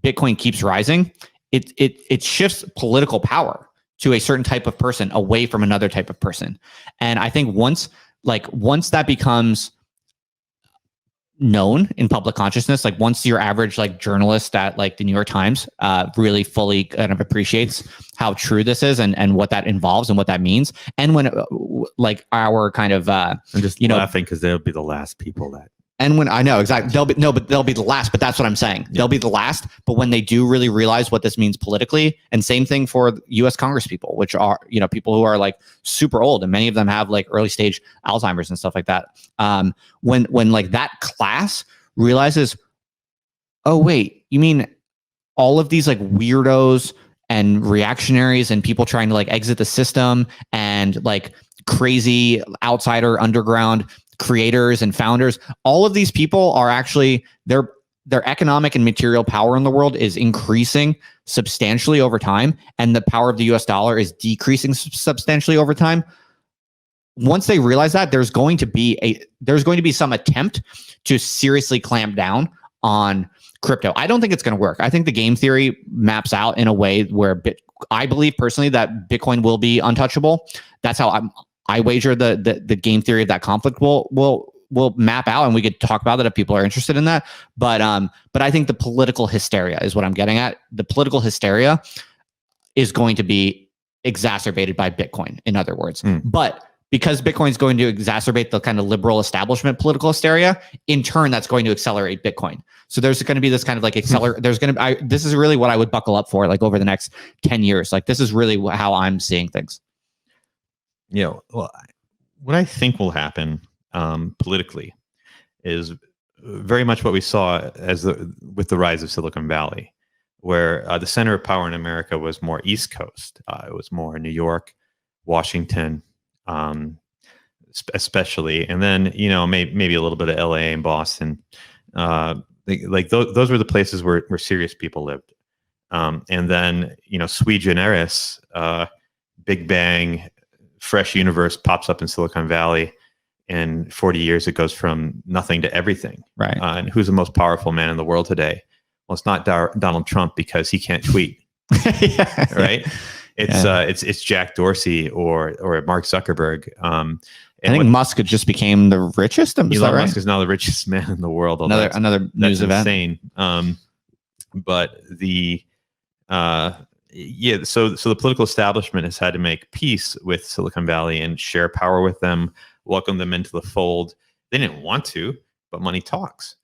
Bitcoin keeps rising, it shifts political power to a certain type of person away from another type of person. And I think once that becomes known in public consciousness. Like once your average like journalist at like the New York Times really fully kind of appreciates how true this is and what that involves and what that means. And when like our kind of I'm just laughing because they'll be the last people that. And when I know exactly, they'll be the last, but that's what I'm saying. Yeah. They'll be the last, but when they do really realize what this means politically, and same thing for US Congress people, which are, people who are like super old, and many of them have like early stage Alzheimer's and stuff like that. When like that class realizes, oh wait, you mean all of these like weirdos and reactionaries and people trying to like exit the system and like crazy outsider underground creators and founders, all of these people are actually their economic and material power in the world is increasing substantially over time, and the power of the US dollar is decreasing substantially over time. Once they realize that, there's going to be some attempt to seriously clamp down on crypto. I don't think it's going to work. I think the game theory maps out in a way where I believe personally that Bitcoin will be untouchable. That's how I wager the game theory of that conflict will map out, and we could talk about it if people are interested in that. But I think the political hysteria is what I'm getting at. The political hysteria is going to be exacerbated by Bitcoin, in other words. But because Bitcoin is going to exacerbate the kind of liberal establishment political hysteria, in turn, that's going to accelerate Bitcoin. So there's going to be this kind of like this is really what I would buckle up for, like over the next 10 years. Like this is really how I'm seeing things. Well, what I think will happen politically is very much what we saw with the rise of Silicon Valley, where the center of power in America was more East Coast. It was more New York, Washington, especially, and then maybe a little bit of LA and Boston. Those were the places where serious people lived, and then sui generis, Big Bang. Fresh universe pops up in Silicon Valley, and 40 years it goes from nothing to everything. Right. And who's the most powerful man in the world today? Well, it's not Donald Trump because he can't tweet. Yeah. Right. It's Jack Dorsey or Mark Zuckerberg. I think Musk just became the richest. Elon Musk is now the richest man in the world. Another news event. Insane. But the so the political establishment has had to make peace with Silicon Valley and share power with them, welcome them into the fold. They didn't want to, but money talks.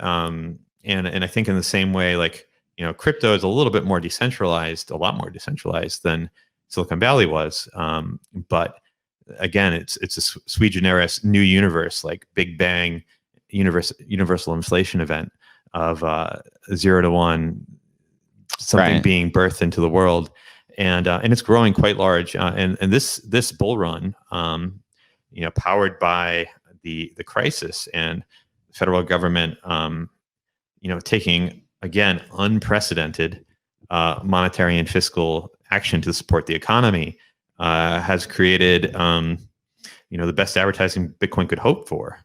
And I think in the same way, like, crypto is a little bit more decentralized, a lot more decentralized than Silicon Valley was. But again, it's a sui generis new universe, like Big Bang universal inflation event of 0 to 1. Something being birthed into the world, and it's growing quite large. And this bull run, powered by the crisis and the federal government, taking again unprecedented monetary and fiscal action to support the economy, has created the best advertising Bitcoin could hope for.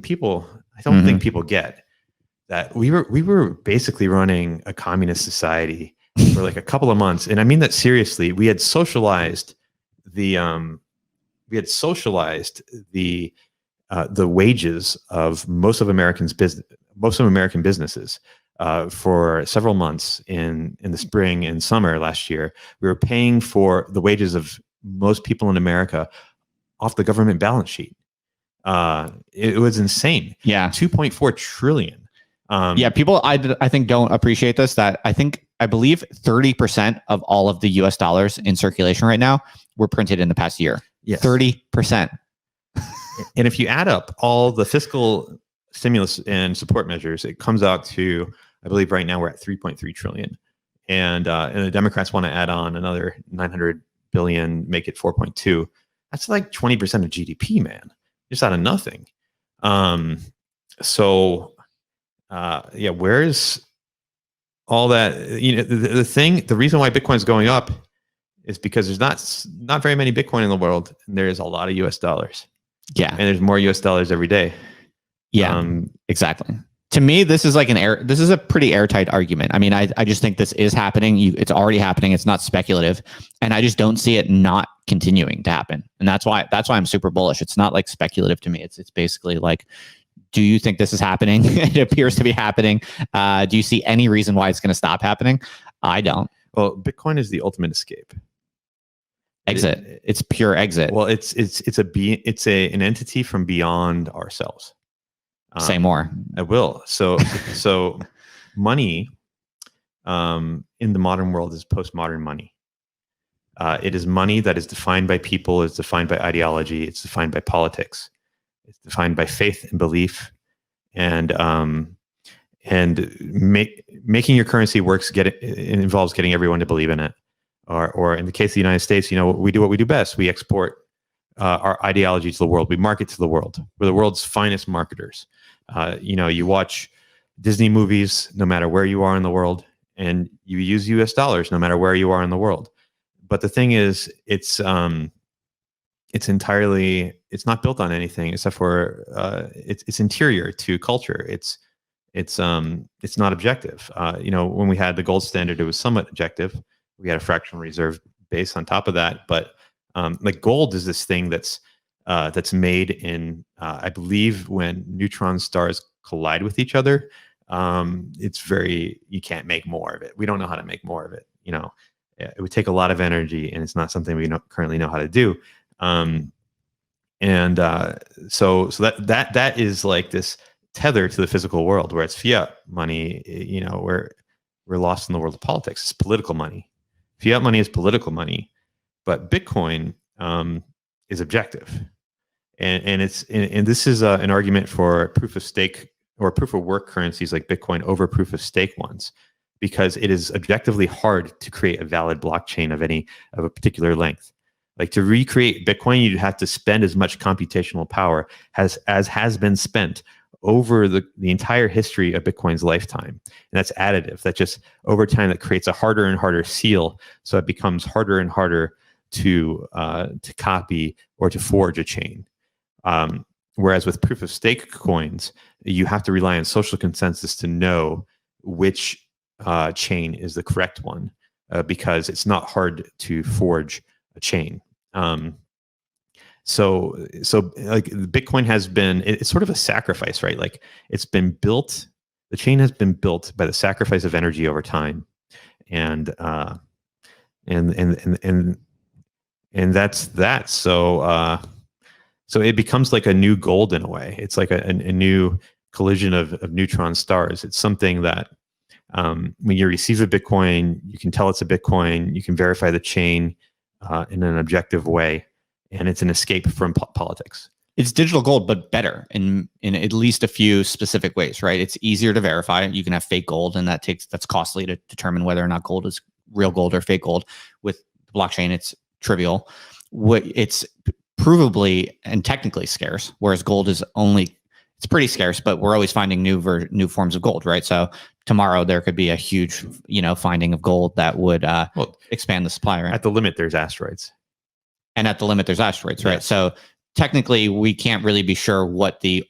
People. I don't think people get that we were basically running a communist society for like a couple of months, and I mean that seriously. We had socialized the wages of most of American businesses for several months in the spring and summer last year. We were paying for the wages of most people in America off the government balance sheet. It was insane. Yeah. 2.4 trillion. People I think don't appreciate this, that I believe 30% of all of the US dollars in circulation right now were printed in the past year. Yes. 30%. And if you add up all the fiscal stimulus and support measures, it comes out to, I believe right now we're at 3.3 trillion. And the Democrats want to add on another 900 billion, make it 4.2. That's like 20% of GDP, man. Just out of nothing. Where's all that? The reason why Bitcoin's going up is because there's not very many Bitcoin in the world, and there's a lot of US dollars. Yeah. And there's more US dollars every day. Yeah, exactly. To me, this is like this is a pretty airtight argument. I mean, I just think this is happening. It's already happening. It's not speculative, and I just don't see it not continuing to happen. And that's why I'm super bullish. It's not like speculative to me. It's basically like, do you think this is happening? It appears to be happening. Do you see any reason why it's going to stop happening? I don't. Well, Bitcoin is the ultimate escape. Exit. It's pure exit. Well, it's an entity from beyond ourselves. Say more. I will. So money in the modern world is postmodern money. It is money that is defined by people, it's defined by ideology, it's defined by politics, it's defined by faith and belief, and making your currency works. It involves getting everyone to believe in it. Or in the case of the United States, we do what we do best. We export our ideology to the world. We market to the world. We're the world's finest marketers. You watch Disney movies no matter where you are in the world, and you use US dollars no matter where you are in the world. But the thing is, it's not built on anything except for it's interior to culture. It's not objective. When we had the gold standard, it was somewhat objective. We had a fractional reserve base on top of that, but like gold is this thing that's made in I believe when neutron stars collide with each other. You can't make more of it. We don't know how to make more of it. It would take a lot of energy, and it's not something we currently know how to do. So that is like this tether to the physical world, where it's fiat money. We're lost in the world of politics. It's political money. Fiat money is political money, but Bitcoin is objective, and this is an argument for proof of stake or proof of work currencies like Bitcoin over proof of stake ones, because it is objectively hard to create a valid blockchain of a particular length. Like, to recreate Bitcoin, you'd have to spend as much computational power as has been spent over the entire history of Bitcoin's lifetime. And that's additive. That just over time, that creates a harder and harder seal. So it becomes harder and harder to copy or to forge a chain. Whereas with proof of stake coins, you have to rely on social consensus to know which chain is the correct one, because it's not hard to forge a chain. So like Bitcoin has been, it's sort of a sacrifice, right? Like, it's been built, the chain has been built by the sacrifice of energy over time. And that's that. So it becomes like a new gold in a way. It's like a new collision of neutron stars. It's something that when you receive a Bitcoin, you can tell it's a Bitcoin, you can verify the chain in an objective way. And it's an escape from politics. It's digital gold, but better in at least a few specific ways, right? It's easier to verify. You can have fake gold, and that's costly to determine whether or not gold is real gold or fake gold. With blockchain, it's trivial. It's provably and technically scarce, whereas gold is it's pretty scarce, but we're always finding new forms of gold, right? So tomorrow there could be a huge, finding of gold that would expand the supply, right? At the limit, there's asteroids. And at the limit, there's asteroids, right? Yes. So technically, we can't really be sure what the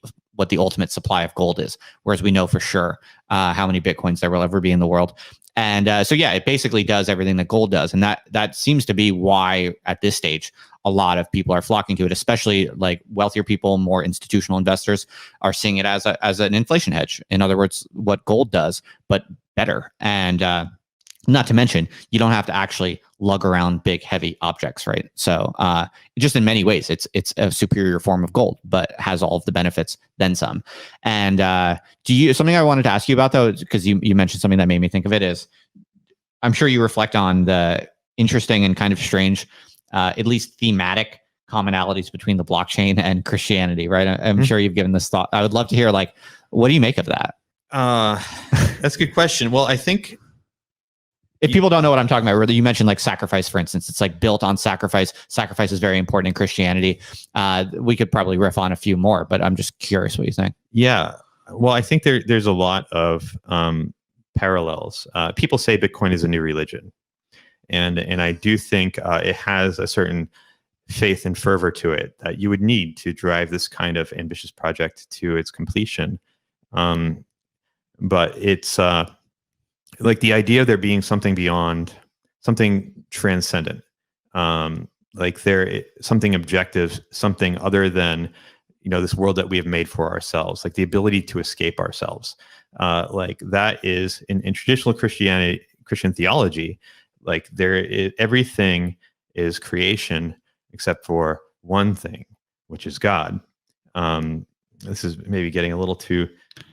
ultimate supply of gold is, whereas we know for sure how many Bitcoins there will ever be in the world. And it basically does everything that gold does. And that seems to be why, at this stage, a lot of people are flocking to it, especially like wealthier people, more institutional investors are seeing it as an inflation hedge. In other words, what gold does, but better. And not to mention, you don't have to actually lug around big, heavy objects, right? So just in many ways, it's a superior form of gold, but has all of the benefits, then some. And something I wanted to ask you about, though, because you mentioned something that made me think of it, is I'm sure you reflect on the interesting and kind of strange, at least thematic commonalities between the blockchain and Christianity, right? I'm sure you've given this thought. I would love to hear, like, what do you make of that? That's a good question. Well, I think, if people don't know what I'm talking about, you mentioned like sacrifice, for instance. It's like built on sacrifice. Sacrifice is very important in Christianity. We could probably riff on a few more, but I'm just curious what you think. Yeah. Well, I think there's a lot of parallels. People say Bitcoin is a new religion. And I do think it has a certain faith and fervor to it that you would need to drive this kind of ambitious project to its completion. but it's like the idea of there being something beyond, something transcendent, like something objective, something other than this world that we have made for ourselves, like the ability to escape ourselves. Like that is in traditional Christian theology, like everything is creation except for one thing, which is God. This is maybe getting a little too,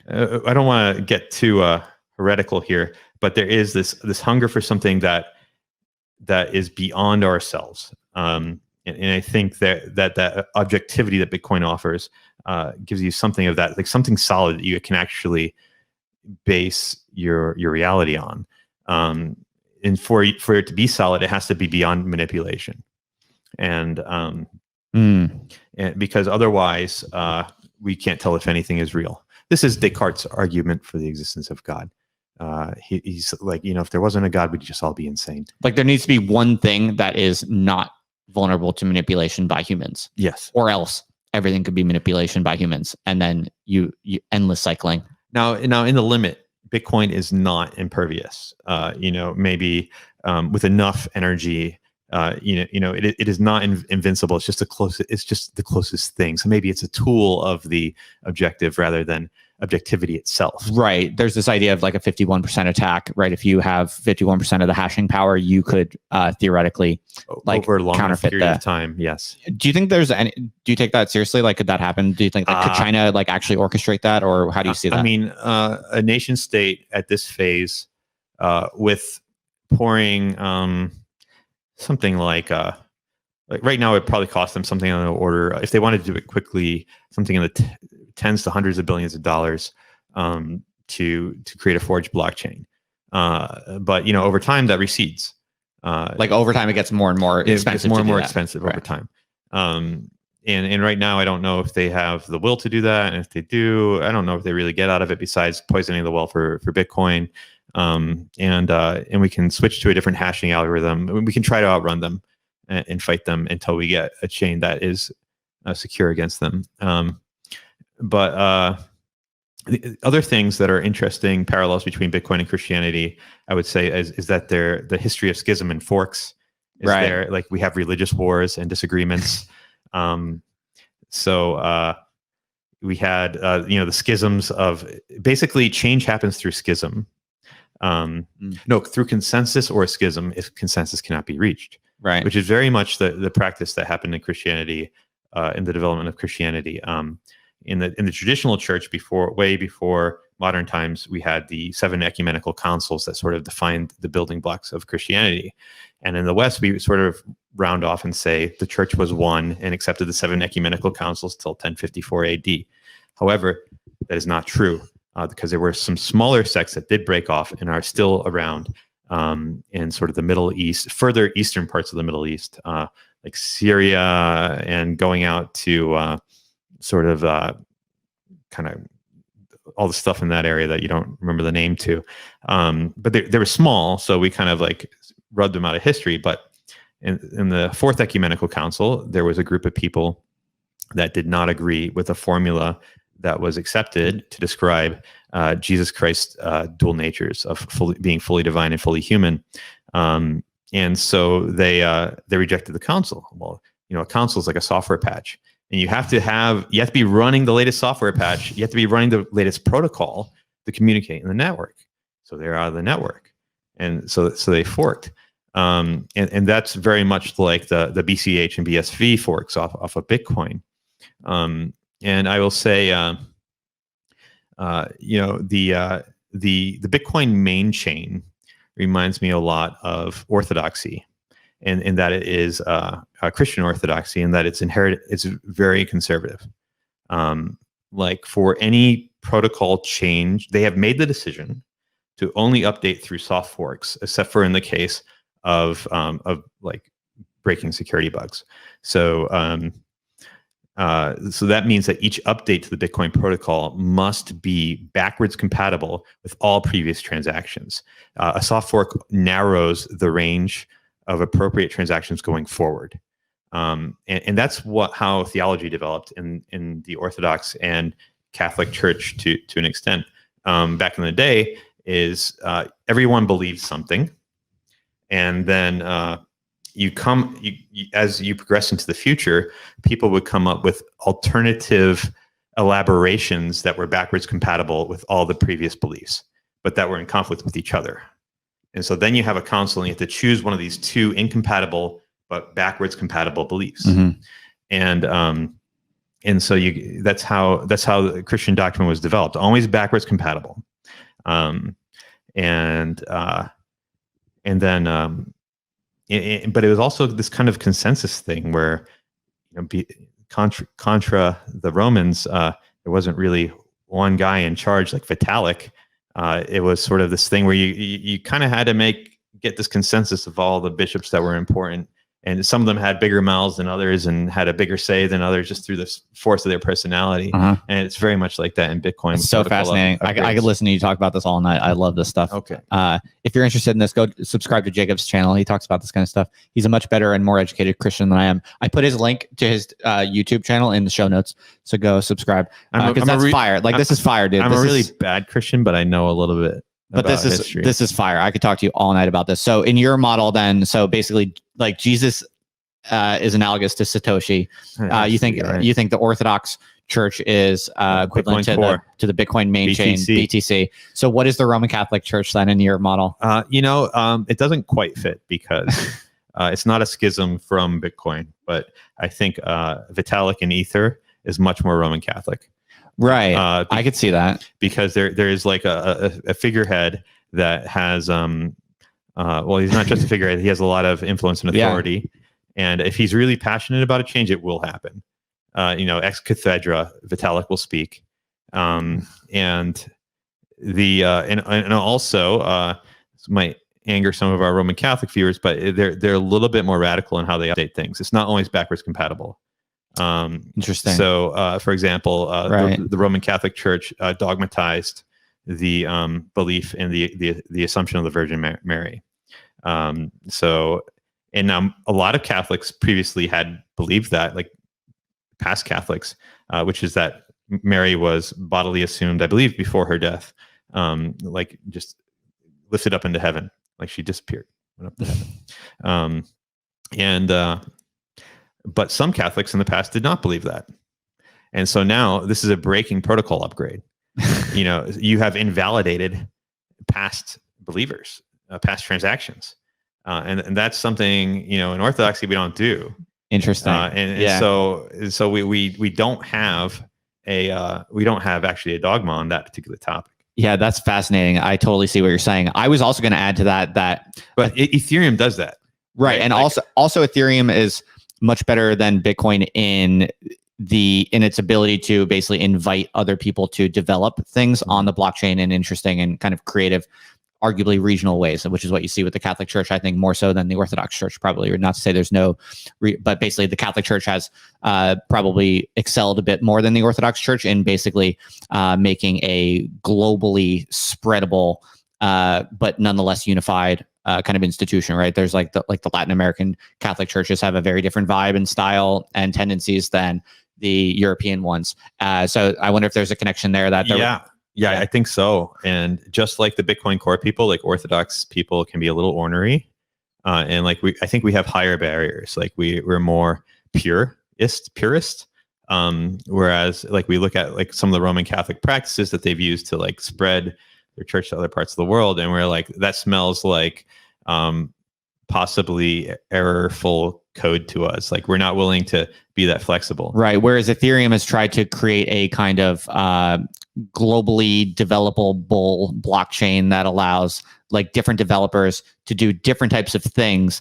I don't want to get too heretical here, but there is this hunger for something that is beyond ourselves. And I think that objectivity that Bitcoin offers gives you something of that, like something solid that you can actually base your reality on. And for it to be solid, it has to be beyond manipulation. And because otherwise, we can't tell if anything is real. This is Descartes' argument for the existence of God. He's like, if there wasn't a God, we'd just all be insane. Like there needs to be one thing that is not vulnerable to manipulation by humans. Yes. Or else everything could be manipulation by humans. And then you endless cycling. Now in the limit, Bitcoin is not impervious. Maybe with enough energy, it is not invincible. It's just the closest thing. So maybe it's a tool of the objective rather than objectivity itself. Right. There's this idea of like a 51% attack, right? If you have 51% of the hashing power, you could theoretically like over a long counterfeit period of time. Yes. Do you think do you take that seriously? Like, could that happen? Do you think could China like actually orchestrate that, or how do you see that? I mean, a nation state at this phase, with pouring something like right now, it probably cost them something on the order, if they wanted to do it quickly, something in the tens to hundreds of billions of dollars to create a forged blockchain. But over time that recedes. Like over time, it gets more and more expensive. It's more and more expensive over time. And right now, I don't know if they have the will to do that, and if they do, I don't know if they really get out of it besides poisoning the well for Bitcoin. And we can switch to a different hashing algorithm. We can try to outrun them and fight them until we get a chain that is secure against them. But the other things that are interesting parallels between Bitcoin and Christianity, I would say, is that the history of schism and forks is there. Like we have religious wars and disagreements. So we had the schisms of basically change happens through schism. No, through consensus or a schism if consensus cannot be reached. Right. Which is very much the practice that happened in Christianity, in the development of Christianity. In the traditional church way before modern times, we had the 7 ecumenical councils that sort of defined the building blocks of Christianity. And in the West, we sort of round off and say the church was one and accepted the 7 ecumenical councils till 1054 AD. However, that is not true, because there were some smaller sects that did break off and are still around in sort of the Middle East, further eastern parts of the Middle East, like Syria, and going out to sort of kind of all the stuff in that area that you don't remember the name to. But they were small, so we kind of like rubbed them out of history. But in the 4th Ecumenical Council, there was a group of people that did not agree with a formula that was accepted to describe Jesus Christ's dual natures of being fully divine and fully human. And so they rejected the council. Well, a council is like a software patch. And you have to be running the latest software patch. You have to be running the latest protocol to communicate in the network. So they're out of the network. And so they forked. And that's very much like the BCH and BSV forks off of Bitcoin. And I will say, the Bitcoin main chain reminds me a lot of orthodoxy. And in that it is a Christian orthodoxy, and that it's very conservative. Like for any protocol change, they have made the decision to only update through soft forks, except for in the case of like breaking security bugs. So that means that each update to the Bitcoin protocol must be backwards compatible with all previous transactions. A soft fork narrows the range of appropriate transactions going forward. And that's how theology developed in the Orthodox and Catholic Church to an extent. back in the day is everyone believed something, and then as you progress into the future, people would come up with alternative elaborations that were backwards compatible with all the previous beliefs, but that were in conflict with each other. And so then you have a council and you have to choose one of these two incompatible but backwards compatible beliefs. And so that's how the Christian doctrine was developed, always backwards compatible. But it was also this kind of consensus thing where, contra the Romans, there wasn't really one guy in charge like Vitalik. It was sort of this thing where you kind of had to get this consensus of all the bishops that were important. And some of them had bigger mouths than others and had a bigger say than others just through the force of their personality. And it's very much like that in Bitcoin. It's so fascinating. I could listen to you talk about this all night. I love this stuff. Okay. If you're interested in this, go subscribe to Jacob's channel. He talks about this kind of stuff. He's a much better and more educated Christian than I am. I put his link to his YouTube channel in the show notes. So go subscribe. Because that's fire. This is fire, dude. I'm a really bad Christian, but I know a little bit. But this is fire. I could talk to you all night about this. So in your model, then, so basically, like Jesus is analogous to Satoshi. You think the Orthodox Church is equivalent to the Bitcoin main chain, BTC. So what is the Roman Catholic Church then in your model? It doesn't quite fit because it's not a schism from Bitcoin, but I think Vitalik and Ether is much more Roman Catholic. Right. I could see that because there is like a figurehead that has he's not just a figurehead. He has a lot of influence and authority. And if he's really passionate about a change, it will happen. Ex cathedra, Vitalik will speak. And also might anger some of our Roman Catholic viewers, but they're a little bit more radical in how they update things. It's not always backwards compatible. Interesting. So, for example, the Roman Catholic Church dogmatized the belief in the Assumption of the Virgin Mary. And a lot of Catholics previously had believed that, like past Catholics, which is that Mary was bodily assumed, I believe, before her death, like just lifted up into heaven, like she disappeared, went up to heaven. But some Catholics in the past did not believe that. And so now this is a breaking protocol upgrade. You have invalidated past believers, past transactions. And that's something, in Orthodoxy, we don't do. Interesting. So we don't have actually a dogma on that particular topic. Yeah, that's fascinating. I totally see what you're saying. I was also going to add to that but Ethereum does that. Right. And also Ethereum is much better than Bitcoin in its ability to basically invite other people to develop things on the blockchain in interesting and kind of creative, arguably regional ways, which is what you see with the Catholic Church, I think, more so than the Orthodox Church, probably. Or not to say there's no, but basically the Catholic Church has probably excelled a bit more than the Orthodox Church in basically making a globally spreadable, but nonetheless unified kind of institution, right? There's like the Latin American Catholic churches have a very different vibe and style and tendencies than the European ones. So I wonder if there's a connection there that I think so. And just like the Bitcoin core people, like Orthodox people can be a little ornery. And I think we have higher barriers. Like we're more purist. Whereas like we look at like some of the Roman Catholic practices that they've used to like spread their church to other parts of the world. And we're like, that smells like possibly errorful code to us. Like we're not willing to be that flexible. Right. Whereas Ethereum has tried to create a kind of globally developable blockchain that allows like different developers to do different types of things,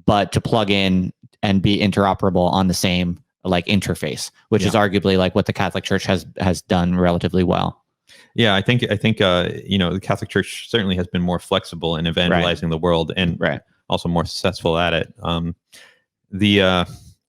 but to plug in and be interoperable on the same like interface, which is arguably like what the Catholic Church has done relatively well. Yeah, I think the Catholic Church certainly has been more flexible in evangelizing the world and also more successful at it.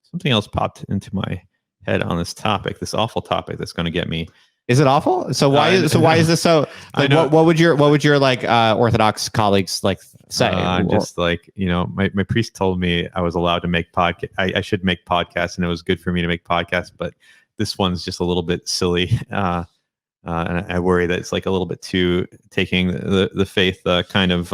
Something else popped into my head on this topic, this awful topic that's going to get me. Is it awful? So why is this so? Like, what would your like Orthodox colleagues like say? Just like my priest told me I was allowed to make podcast. I should make podcasts, and it was good for me to make podcasts. But this one's just a little bit silly. and I worry that it's like a little bit too taking the faith kind of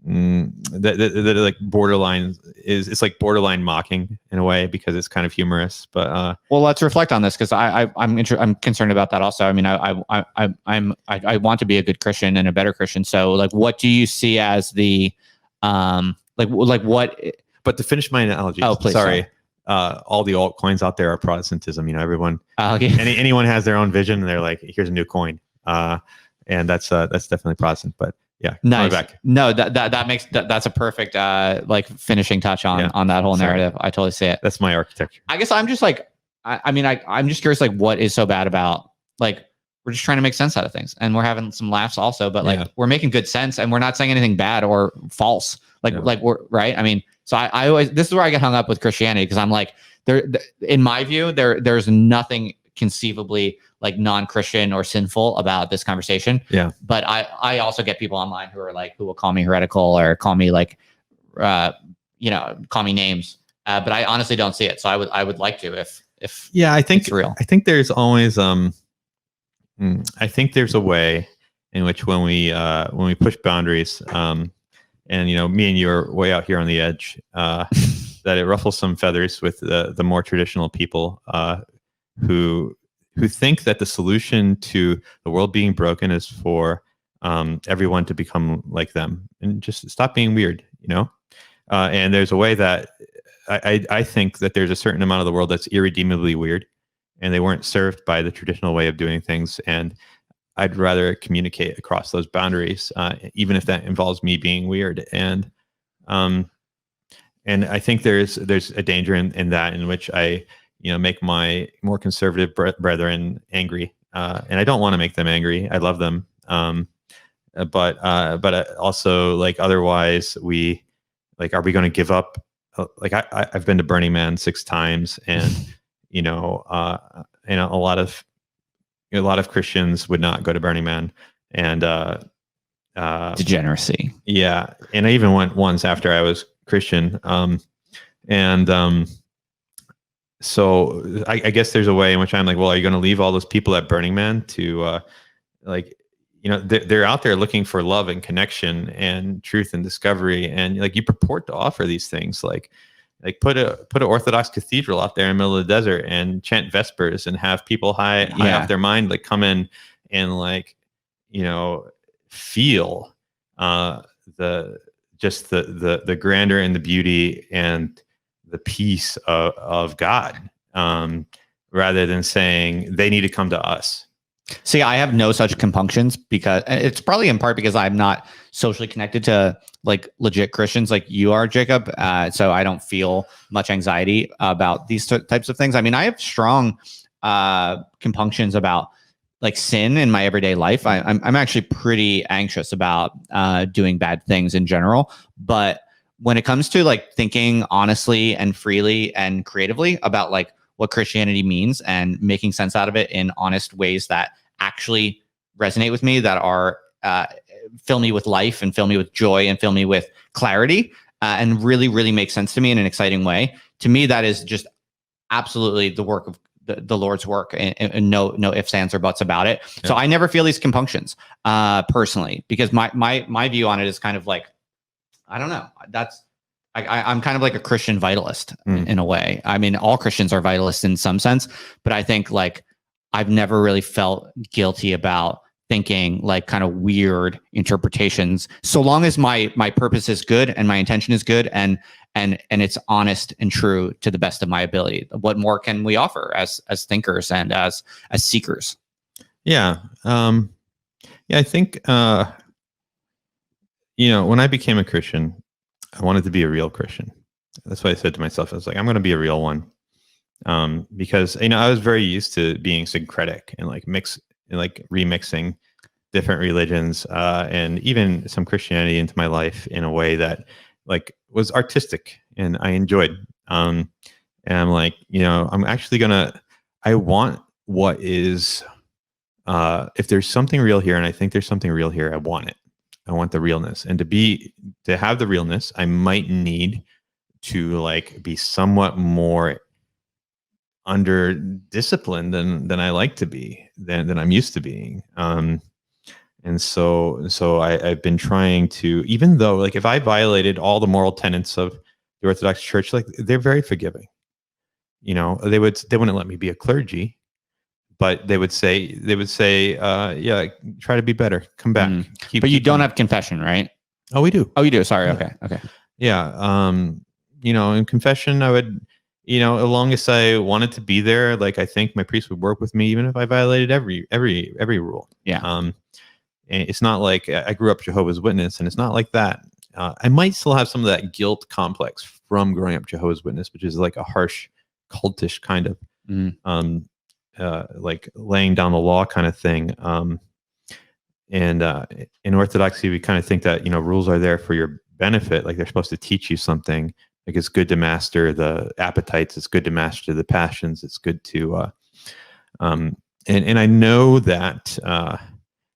that like borderline it's like borderline mocking in a way because it's kind of humorous. But well, let's reflect on this because I'm concerned about that also. I mean, I want to be a good Christian and a better Christian. So like, what do you see as the like what? But to finish my analogy, oh, please, sorry. All the altcoins out there are Protestantism. You know, everyone, okay. anyone has their own vision, and they're like, "Here's a new coin," and that's definitely Protestant. But yeah, nice. Back. No, that makes that's a perfect like finishing touch on that whole narrative. I totally see it. That's my architecture. I guess I'm just like, I'm just curious, like, what is so bad about like we're just trying to make sense out of things, and we're having some laughs also, but like we're making good sense, and we're not saying anything bad or false. Like we're right. I mean. So I always, this is where I get hung up with Christianity because I'm like, in my view, there's nothing conceivably like non-Christian or sinful about this conversation. Yeah. But I also get people online who are like, who will call me heretical or call me like, call me names. But I honestly don't see it. So I would like to if I think it's real. I think there's always I think there's a way in which when we push boundaries, and me and you are way out here on the edge, that it ruffles some feathers with the more traditional people who think that the solution to the world being broken is for everyone to become like them and just stop being weird, and there's a way that I think that there's a certain amount of the world that's irredeemably weird, and they weren't served by the traditional way of doing things, and I'd rather communicate across those boundaries, even if that involves me being weird. And I think there's a danger in that, in which I make my more conservative brethren angry, and I don't want to make them angry. I love them, but also like otherwise we like, are we going to give up? Like I've been to Burning Man 6 times, and a lot of Christians would not go to Burning Man, and degeneracy. Yeah, and I even went once after I was Christian, so I guess there's a way in which I'm like, well, are you going to leave all those people at Burning Man to they're out there looking for love and connection and truth and discovery, and like you purport to offer these things, like put an Orthodox cathedral out there in the middle of the desert and chant Vespers and have people high off their mind, like come in and like, feel the grandeur and the beauty and the peace of God, rather than saying they need to come to us. See, I have no such compunctions because it's probably in part because I'm not socially connected to like legit Christians like you are, Jacob. So I don't feel much anxiety about these types of things. I mean, I have strong compunctions about like sin in my everyday life. I'm actually pretty anxious about doing bad things in general. But when it comes to like thinking honestly and freely and creatively about like what Christianity means and making sense out of it in honest ways that actually resonate with me, that are fill me with life and fill me with joy and fill me with clarity, and really, really make sense to me in an exciting way. To me, that is just absolutely the work of the Lord's work, and no ifs, ands, or buts about it. Yeah. So I never feel these compunctions personally, because my view on it is kind of like, I don't know. I'm kind of like a Christian vitalist in a way. I mean, all Christians are vitalists in some sense, but I think like I've never really felt guilty about thinking like kind of weird interpretations, so long as my purpose is good and my intention is good and it's honest and true to the best of my ability. What more can we offer as thinkers and as seekers? Yeah. I think when I became a Christian, I wanted to be a real Christian. That's what I said to myself. I was like, I'm going to be a real one. Because I was very used to being syncretic and like remixing different religions, and even some Christianity into my life in a way that like was artistic and I enjoyed. And I'm like, I'm actually I want what is, if there's something real here, and I think there's something real here, I want it. I want the realness, and to have the realness, I might need to like be somewhat more under discipline than I like to be, than I'm used to being. And so I've been trying to, even though like if I violated all the moral tenets of the Orthodox Church, like they're very forgiving. You know, they wouldn't let me be a clergy, but they would say, yeah, try to be better, come back. But you don't have confession, right? Oh, we do. Oh, you do. Sorry. Yeah. Okay. Yeah. You know, in confession, I would, you know, as long as I wanted to be there, like I think my priest would work with me, even if I violated every rule. Yeah. And it's not like I grew up Jehovah's Witness, and it's not like that. I might still have some of that guilt complex from growing up Jehovah's Witness, which is like a harsh, cultish kind of, like laying down the law kind of thing. And in Orthodoxy, we kind of think that, you know, rules are there for your benefit. Like they're supposed to teach you something. Like it's good to master the appetites. It's good to master the passions. It's good to, and I know that,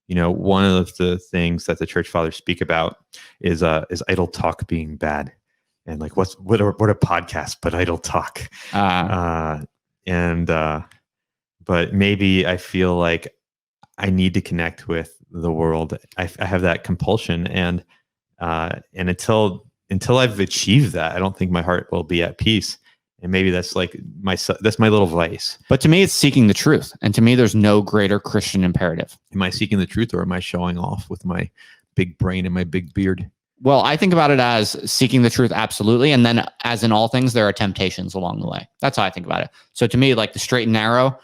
you know, one of the things that the church fathers speak about is idle talk being bad. And like, what are podcasts but idle talk? But maybe I feel like I need to connect with the world. I have that compulsion, and until I've achieved that, I don't think my heart will be at peace. And maybe that's like that's my little vice. But to me, it's seeking the truth, and to me, there's no greater Christian imperative. Am I seeking the truth, or am I showing off with my big brain and my big beard? Well, I think about it as seeking the truth, absolutely. And then as in all things, there are temptations along the way. That's how I think about it. So to me, like the straight and narrow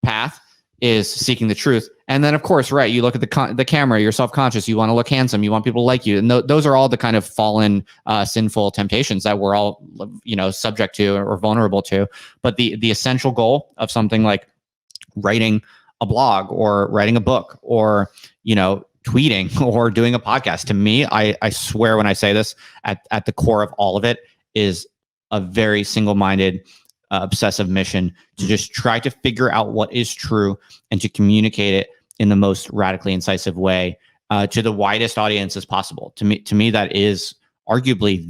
path is seeking the truth. And then of course, right, you look at the camera, you're self-conscious, you want to look handsome, you want people to like you. And those are all the kind of fallen, sinful temptations that we're all, you know, subject to or vulnerable to. But the essential goal of something like writing a blog or writing a book or, you know, tweeting or doing a podcast, to me, I swear when I say this, at the core of all of it is a very single-minded, obsessive mission to just try to figure out what is true and to communicate it in the most radically incisive way to the widest audience as possible. To me, that is arguably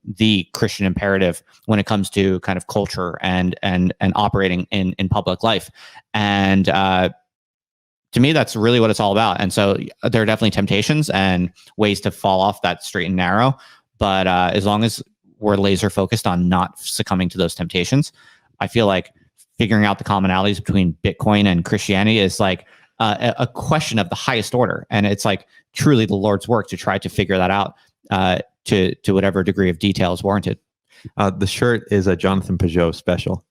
the Christian imperative when it comes to kind of culture and operating in public life. And to me, that's really what it's all about. And so there are definitely temptations and ways to fall off that straight and narrow. But as long as we're laser focused on not succumbing to those temptations, I feel like figuring out the commonalities between Bitcoin and Christianity is like a question of the highest order. And it's like truly the Lord's work to try to figure that out to whatever degree of detail is warranted. The shirt is a Jonathan Peugeot special.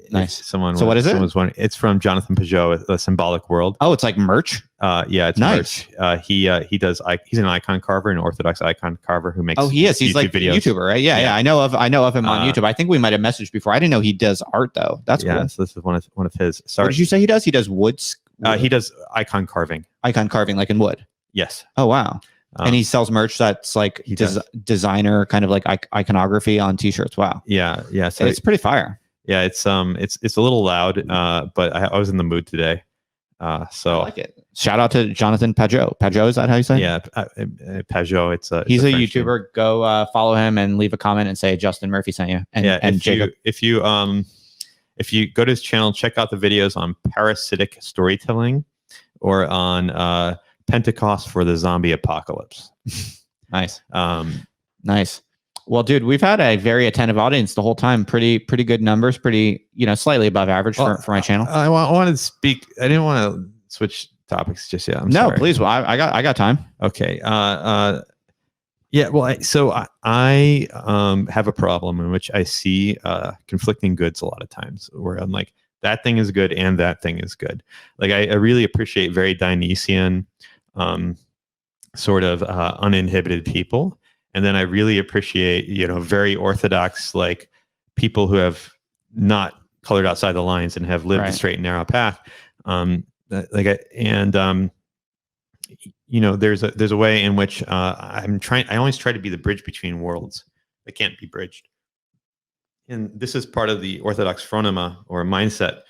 Nice. So what is it? It's from Jonathan Peugeot, A Symbolic World. Oh, it's like merch? Yeah, it's nice. Merch. He's an icon carver, an Orthodox icon carver who makes. Oh, he is. He's like videos. A YouTuber, right? Yeah. I know of him on YouTube. I think we might have messaged before. I didn't know he does art though. That's cool. Yeah, so this is one of his. Sorry. What did you say he does? He does woods. He does icon carving. Icon carving, like in wood. Yes. Oh wow. And he sells merch that's like designer kind of like iconography on t-shirts. Wow. Yeah. So it's pretty fire. Yeah, it's a little loud, but I was in the mood today, so I like it. Shout out to Jonathan Peugeot. Peugeot, is that how you say it? Yeah, Peugeot. He's a French YouTuber. Name. Go follow him and leave a comment and say Justin Murphy sent you. And, yeah, and Jacob. If you go to his channel, check out the videos on parasitic storytelling or on Pentecost for the zombie apocalypse. Nice. Nice. Well, dude, we've had a very attentive audience the whole time. Pretty good numbers. Pretty, slightly above average for my channel. I wanted to speak. I didn't want to switch topics just yet. I'm sorry. Please. Well, I got time. Okay. Yeah. Well, I have a problem in which I see conflicting goods a lot of times, where I'm like, that thing is good and that thing is good. Like I really appreciate very Dionysian, sort of uninhibited people. And then I really appreciate, very Orthodox, like people who have not colored outside the lines and have lived a straight and narrow path. There's a way in which I always try to be the bridge between worlds that can't be bridged. And this is part of the Orthodox phronema or mindset,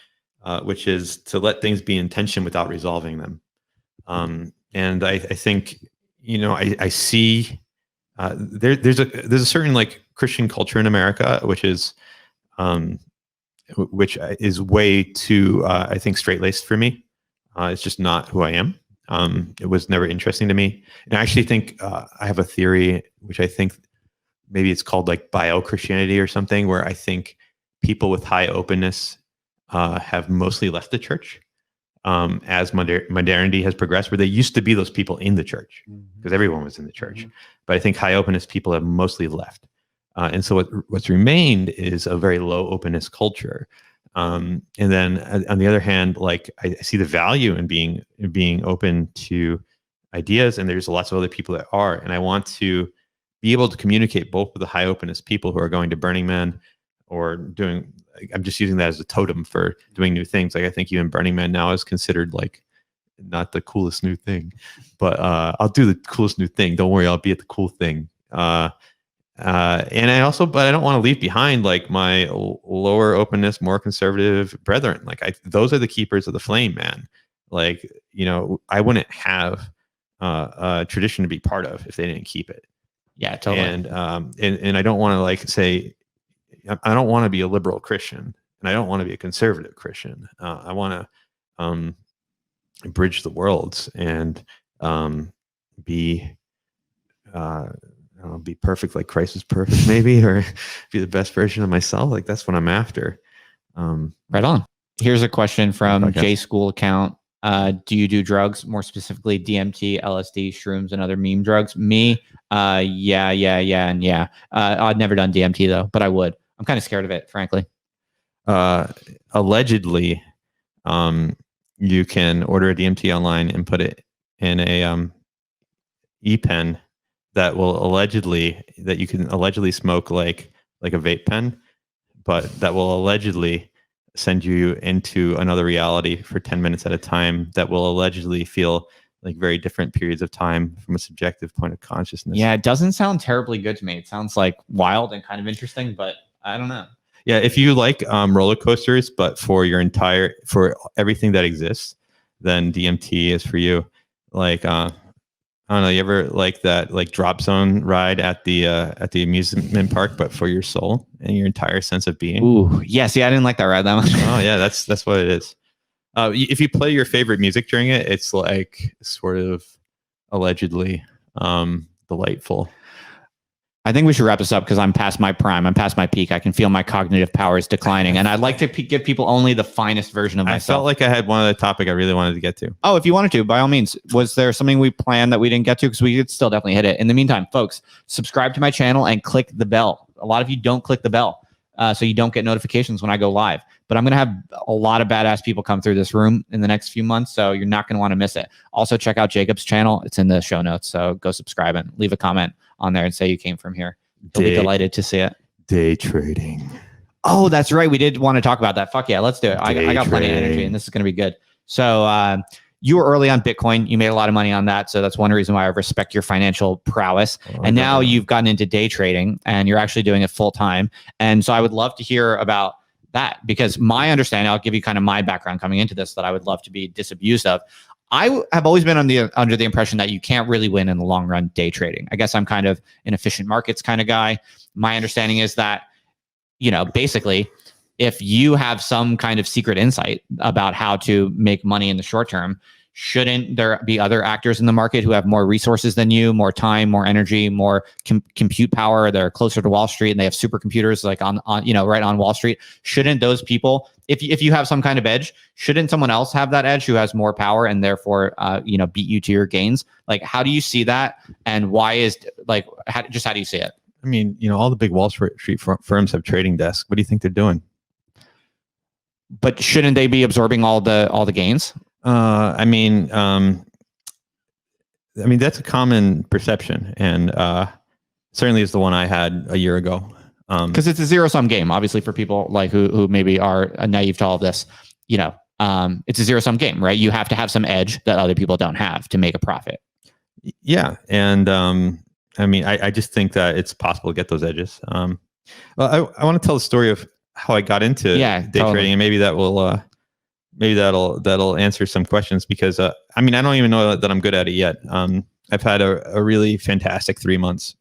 which is to let things be in tension without resolving them. And I think, I see, there's a certain like Christian culture in America, which is which is way too, I think, straight-laced for me. It's just not who I am. It was never interesting to me. And I actually think I have a theory, which I think maybe it's called like bio-Christianity or something, where I think people with high openness have mostly left the church as modernity has progressed, where they used to be those people in the church because everyone was in the church. But I think high openness people have mostly left. And so what's remained is a very low openness culture. And then on the other hand, like I see the value in being open to ideas, and there's lots of other people that are, and I want to be able to communicate both with the high openness people who are going to Burning Man or doing, I'm just using that as a totem for doing new things. Like I think even Burning Man now is considered like not the coolest new thing, but I'll do the coolest new thing. Don't worry, I'll be at the cool thing. And but I don't want to leave behind like my lower openness, more conservative brethren. Like those are the keepers of the flame, man. Like, I wouldn't have a tradition to be part of if they didn't keep it. Yeah, totally. And I don't want to like say, I don't want to be a liberal Christian, and I don't want to be a conservative Christian. I want to bridge the worlds and be perfect like Christ is perfect, maybe, or be the best version of myself. Like that's what I'm after. Right on. Here's a question from J School account. Do you do drugs, more specifically DMT, LSD, shrooms, and other meme drugs? Me, yeah, and yeah. I've never done DMT though, but I would. I'm kind of scared of it, frankly. Allegedly, you can order a DMT online and put it in a e-pen that you can allegedly smoke like a vape pen, but that will allegedly send you into another reality for 10 minutes at a time that will allegedly feel like very different periods of time from a subjective point of consciousness. Yeah, it doesn't sound terribly good to me. It sounds like wild and kind of interesting, but I don't know. Yeah, if you like roller coasters, but for everything that exists, then DMT is for you. Like I don't know, you ever like that like drop zone ride at the amusement park, but for your soul and your entire sense of being? Ooh, yeah. See, I didn't like that ride that much. Oh yeah, that's what it is. If you play your favorite music during it, it's like sort of allegedly delightful. I think we should wrap this up because I'm past my prime. I'm past my peak. I can feel my cognitive powers declining, and I'd like to give people only the finest version of myself. I felt like I had one other topic I really wanted to get to. Oh, if you wanted to, by all means. Was there something we planned that we didn't get to? Because we could still definitely hit it. In the meantime, folks, subscribe to my channel and click the bell. A lot of you don't click the bell, so you don't get notifications when I go live. But I'm going to have a lot of badass people come through this room in the next few months, so you're not going to want to miss it. Also, check out Jacob's channel. It's in the show notes, so go subscribe and leave a comment on there and say you came from here. He'll be delighted to see it. Daytrading. Oh, that's right. We did want to talk about that. Fuck yeah, let's do it. I got plenty of energy, and this is going to be good. So you were early on Bitcoin. You made a lot of money on that. So that's one reason why I respect your financial prowess. And now you've gotten into day trading, and you're actually doing it full time. And so I would love to hear about that, because my understanding, I'll give you kind of my background coming into this that I would love to be disabused of. I have always been under the impression that you can't really win in the long run day trading. I guess I'm kind of an efficient markets kind of guy. My understanding is that, basically, if you have some kind of secret insight about how to make money in the short term, shouldn't there be other actors in the market who have more resources than you, more time, more energy, more compute power? They're closer to Wall Street and they have supercomputers like on right on Wall Street. Shouldn't those people, if you have some kind of edge, shouldn't someone else have that edge who has more power and therefore beat you to your gains? Like, how do you see that, and why is how do you see it? I mean, all the big Wall Street firms have trading desks. What do you think they're doing? But shouldn't they be absorbing all the gains? I mean, that's a common perception, and certainly is the one I had a year ago. Because it's a zero-sum game, obviously, for people like who maybe are naive to all of this. It's a zero-sum game, right? You have to have some edge that other people don't have to make a profit. Yeah, and I just think that it's possible to get those edges. Well, I want to tell the story of how I got into day trading, and maybe that will. Maybe that'll answer some questions, because I don't even know that I'm good at it yet. I've had a really fantastic 3 months,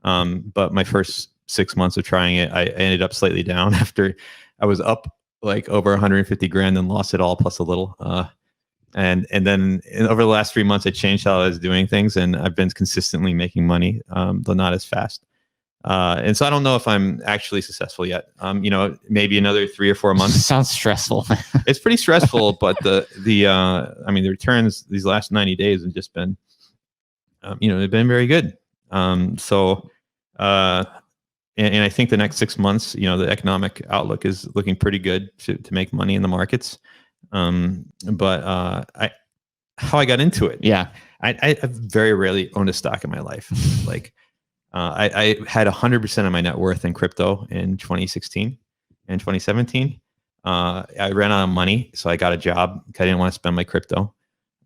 but my first 6 months of trying it, I ended up slightly down after I was up like over 150 grand and lost it all plus a little. And then over the last 3 months, I changed how I was doing things, and I've been consistently making money, though not as fast. And so I don't know if I'm actually successful yet. Maybe another 3 or 4 months. Sounds stressful. It's pretty stressful, but the returns these last 90 days have just been, they've been very good. And I think the next 6 months, the economic outlook is looking pretty good to make money in the markets. But how I got into it. Yeah. I very rarely owned a stock in my life. Like, I had 100% of my net worth in crypto in 2016 and 2017. I ran out of money, so I got a job. I didn't want to spend my crypto.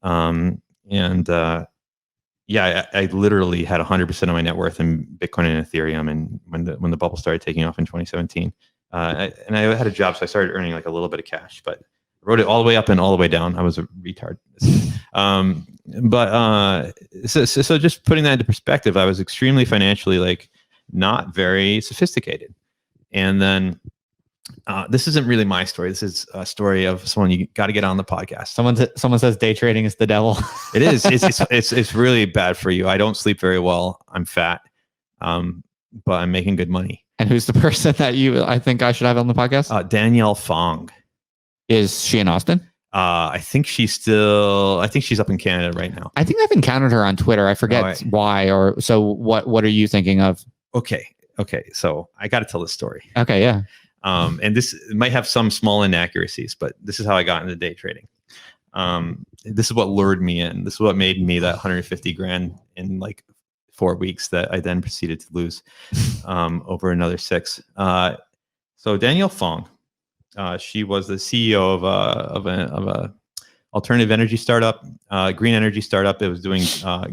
I literally had 100% of my net worth in Bitcoin and Ethereum. And when the bubble started taking off in 2017, I had a job, so I started earning like a little bit of cash, but I wrote it all the way up and all the way down. I was a retard. So just putting that into perspective, I was extremely financially like not very sophisticated. And then this isn't really my story. This is a story of someone you got to get on the podcast. Someone says day trading is the devil. It is. It's really bad for you. I don't sleep very well. I'm fat, but I'm making good money. And who's the person that I think I should have on the podcast? Danielle Fong. Is she in Austin? I think she's up in Canada right now. I think I've encountered her on Twitter. I forget why. Or so what are you thinking of? Okay. So I got to tell this story. Okay. Yeah. And this might have some small inaccuracies, but this is how I got into day trading. This is what lured me in. This is what made me that 150 grand in like 4 weeks that I then proceeded to lose over another 6. So Danielle Fong, she was the CEO of a alternative energy startup, green energy startup. It was doing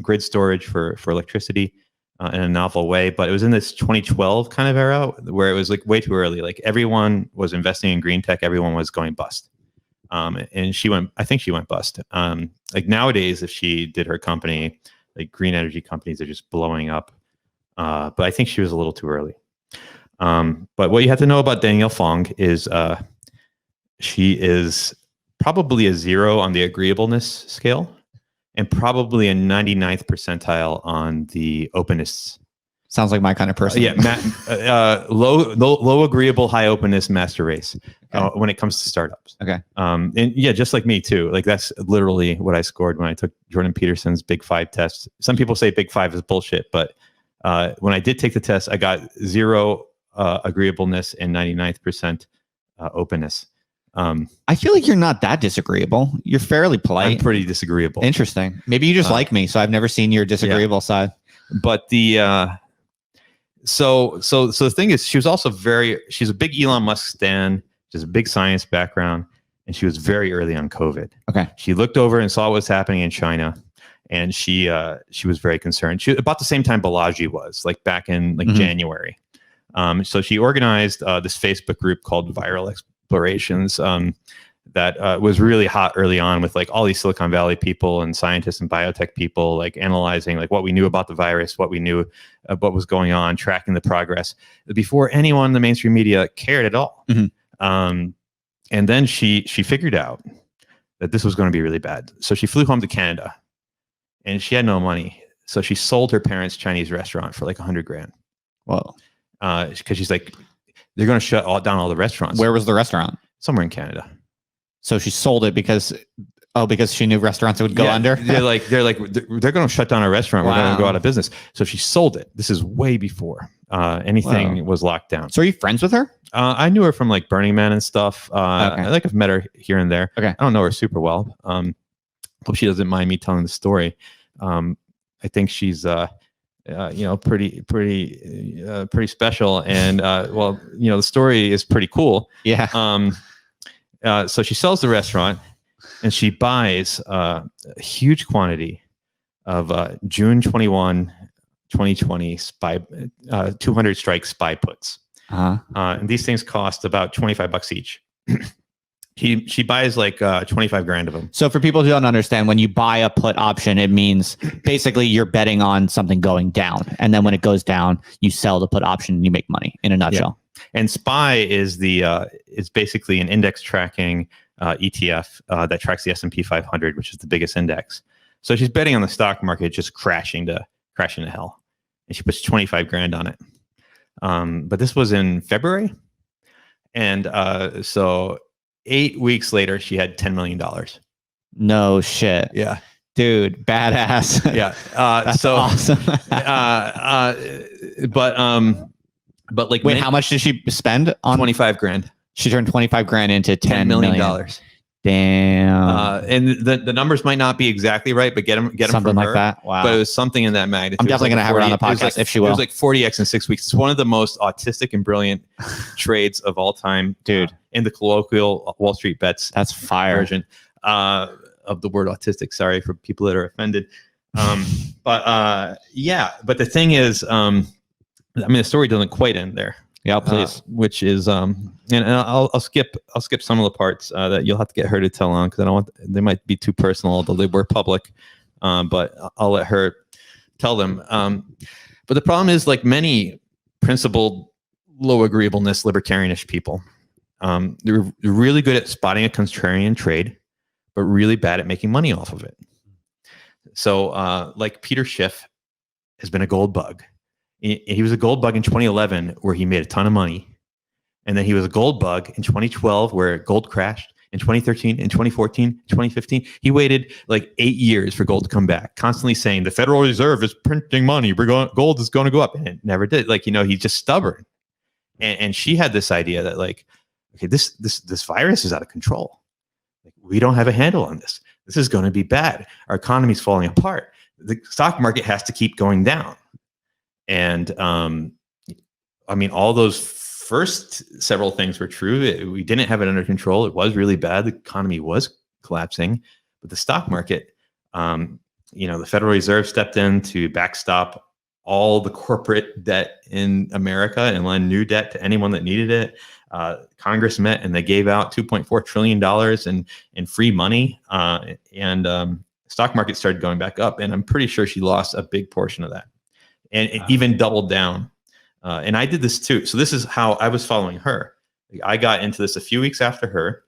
grid storage for electricity in a novel way, but it was in this 2012 kind of era where it was like way too early. Like everyone was investing in green tech, everyone was going bust, and I think she went bust. Like nowadays, if she did her company, like green energy companies are just blowing up, but I think she was a little too early. But what you have to know about Danielle Fong is she is probably a 0 on the agreeableness scale and probably a 99th percentile on the openness. Sounds like my kind of person. Yeah, low agreeable, high openness, master race. Okay. When it comes to startups. Okay. And yeah, just like me too. Like that's literally what I scored when I took Jordan Peterson's Big 5 test. Some people say Big 5 is bullshit, but when I did take the test, I got 0 agreeableness and 99th percent openness. I feel like you're not that disagreeable. You're fairly polite. I'm pretty disagreeable. Interesting. Maybe you just like me, so I've never seen your disagreeable side. But the so the thing is, she's a big Elon Musk stan. She has a big science background, and she was very early on COVID. Okay. She looked over and saw what was happening in China, and she was very concerned. She about the same time Balaji was, like back in January. So she organized this Facebook group called Viral Explorations that was really hot early on with like all these Silicon Valley people and scientists and biotech people like analyzing like what we knew about the virus, what we knew what was going on, tracking the progress before anyone in the mainstream media cared at all. And then she figured out that this was going to be really bad. So she flew home to Canada and she had no money. So she sold her parents' Chinese restaurant for like 100 grand. Whoa. Because she's like, they're going to shut down all the restaurants. Where was the restaurant? Somewhere in Canada. So she sold it because she knew restaurants would go under. they're going to shut down our restaurant. Wow. We're going to go out of business. So she sold it. This is way before anything was locked down. So are you friends with her? I knew her from like Burning Man and stuff. Okay. I've met her here and there. Okay. I don't know her super well. Hope she doesn't mind me telling the story. I think she's pretty special, and the story is pretty cool. Yeah. So she sells the restaurant, and she buys a huge quantity of June 21, 2020 SPY 200 strike SPY puts. And these things cost about $25 each. She buys like 25 grand of them. So for people who don't understand, when you buy a put option, it means basically you're betting on something going down. And then when it goes down, you sell the put option and you make money in a nutshell. And SPY is is basically an index tracking ETF that tracks the S&P 500, which is the biggest index. So she's betting on the stock market just crashing to hell, and she puts 25 grand on it. But this was in February, and so 8 weeks later, she had $10 million. No shit. Yeah, dude, badass. Yeah, that's so awesome. But like, wait, how much did she spend on 25 grand? She turned 25 grand into $10 million. Damn. And the numbers might not be exactly right, but get them something from like her. that. Wow. But it was something in that magnitude. I'm definitely going to have her on the podcast if she will. It was like 40x in 6 weeks. It's one of the most autistic and brilliant trades of all time, dude. In the colloquial Wall Street Bets, that's fire version of the word autistic. Sorry for people that are offended. But the thing is, the story doesn't quite end there. Yeah, please. Which is, and I'll skip some of the parts that you'll have to get her to tell on, because I don't want, they might be too personal, although they were public. But I'll let her tell them. But the problem is, like many principled, low agreeableness, libertarianish people, they're really good at spotting a contrarian trade, but really bad at making money off of it. So, like Peter Schiff has been a gold bug. He was a gold bug in 2011, where he made a ton of money. And then he was a gold bug in 2012, where gold crashed. In 2013, in 2014, 2015, he waited like 8 years for gold to come back, constantly saying the Federal Reserve is printing money. Gold is going to go up. And it never did. Like, he's just stubborn. And she had this idea that, like, okay, this virus is out of control. Like, we don't have a handle on this. This is going to be bad. Our economy's falling apart. The stock market has to keep going down. And all those first several things were true. We didn't have it under control. It was really bad. The economy was collapsing, but the stock market, the Federal Reserve stepped in to backstop all the corporate debt in America and lend new debt to anyone that needed it. Congress met and they gave out $2.4 trillion in free money. Stock market started going back up. And I'm pretty sure she lost a big portion of that. And it even doubled down. And I did this too. So this is how I was following her. I got into this a few weeks after her,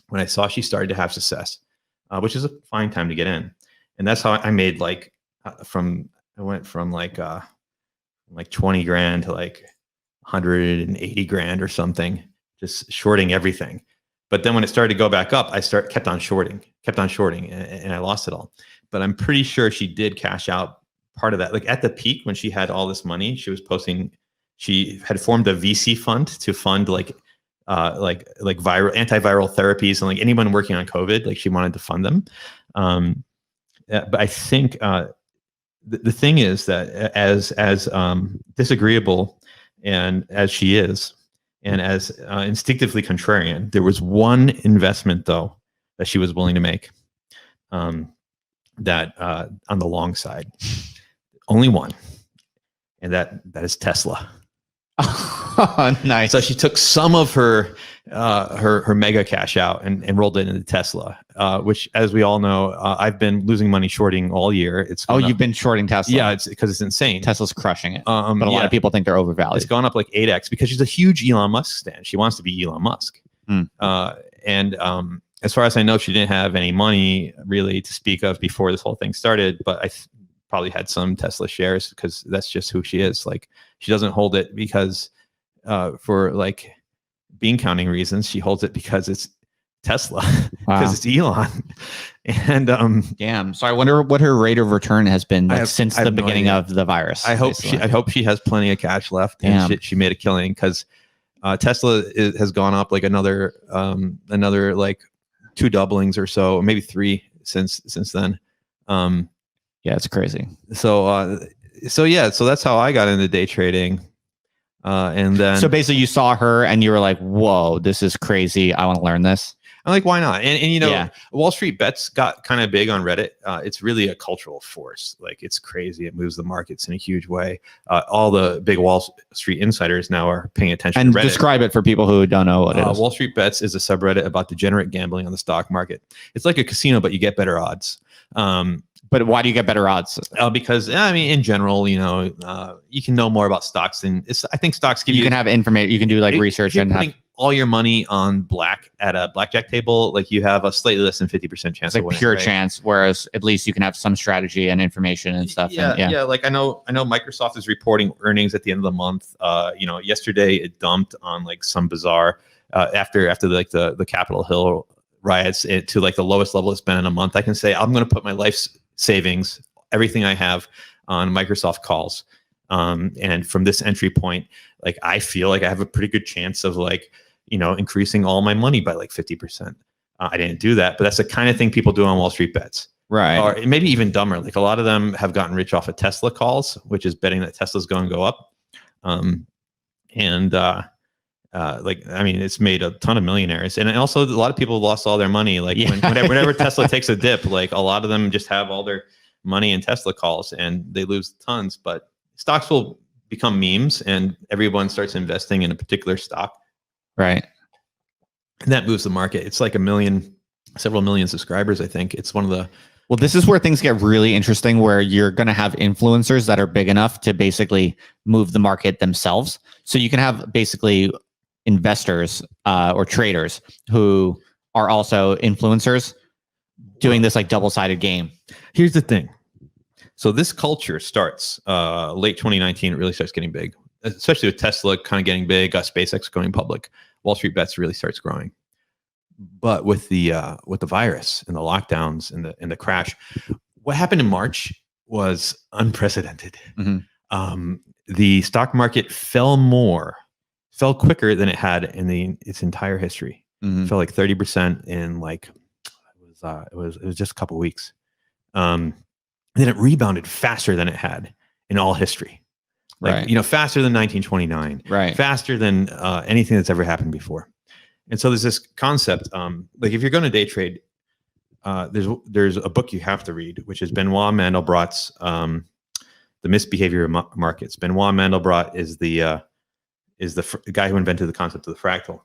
when I saw she started to have success, which is a fine time to get in. And that's how I made I went from like 20 grand to like 180 grand or something, just shorting everything. But then when it started to go back up, I kept on shorting, and I lost it all. But I'm pretty sure she did cash out part of that. Like at the peak, when she had all this money, she was posting, she had formed a VC fund to fund like antiviral therapies, and like anyone working on COVID, like she wanted to fund them. But I think the thing is that as disagreeable and as she is, and as instinctively contrarian, there was one investment though that she was willing to make, that on the long side. Only one, and that is Tesla. Oh, nice. So she took some of her mega cash out and rolled it into Tesla, which, as we all know, I've been losing money shorting all year. You've been shorting Tesla? Yeah, it's because it's insane. Tesla's crushing it, but a lot of people think they're overvalued. It's gone up like 8x because she's a huge Elon Musk stan. She wants to be Elon Musk. As far as I know, she didn't have any money really to speak of before this whole thing started, but I probably had some Tesla shares, because that's just who she is. Like, she doesn't hold it because for like bean counting reasons. She holds it because it's Tesla, because it's Elon. And damn. So I wonder what her rate of return has been since the beginning of the virus. I hope she has plenty of cash left. Damn. And she made a killing, because Tesla has gone up like another like 2 doublings or so, maybe 3 since then. Yeah, it's crazy. So that's how I got into day trading. And then, so basically you saw her and you were like, whoa, this is crazy. I want to learn this. I'm like, why not? And Wall Street Bets got kind of big on Reddit. It's really a cultural force. Like, it's crazy. It moves the markets in a huge way. All the big Wall Street insiders now are paying attention to Reddit. And describe it for people who don't know what it is. Wall Street Bets is a subreddit about degenerate gambling on the stock market. It's like a casino, but you get better odds. But why do you get better odds? Because I mean, in general, you can know more about stocks than I think stocks give you. You can have information. You can do like research and putting all your money on black at a blackjack table. Like you have a slightly less than 50% chance. It's like pure chance. Whereas at least you can have some strategy and information and stuff. Yeah. Like I know Microsoft is reporting earnings at the end of the month. Yesterday it dumped on like some bizarre after like the Capitol Hill riots to like the lowest level it's been in a month. I can say I'm going to put my life savings, everything I have, on Microsoft calls. And from this entry point, like I feel like I have a pretty good chance of like, increasing all my money by like 50%. I didn't do that, but that's the kind of thing people do on Wall Street bets. Right. Or maybe even dumber. Like a lot of them have gotten rich off of Tesla calls, which is betting that Tesla's going to go up. It's made a ton of millionaires. And also a lot of people lost all their money. Like whenever Tesla takes a dip, like a lot of them just have all their money in Tesla calls and they lose tons. But stocks will become memes and everyone starts investing in a particular stock. Right. And that moves the market. It's like several million subscribers, I think. It's one of the... Well, this is where things get really interesting, where you're going to have influencers that are big enough to basically move the market themselves. So you can have basically investors or traders who are also influencers doing this like double-sided game. Here's the thing. So this culture starts late 2019. It really starts getting big, especially with Tesla kind of getting big, SpaceX going public. Wall Street Bets really starts growing. But with the virus and the lockdowns and the crash, what happened in March was unprecedented. Mm-hmm. The stock market fell quicker than it had in its entire history. Mm-hmm. It fell like 30% in like it was just a couple of weeks. Then it rebounded faster than it had in all history. Like, right. Faster than 1929. Right. Faster than anything that's ever happened before. And so there's this concept, like if you're going to day trade, there's a book you have to read, which is Benoit Mandelbrot's The Misbehavior of Markets. Benoit Mandelbrot is the guy who invented the concept of the fractal.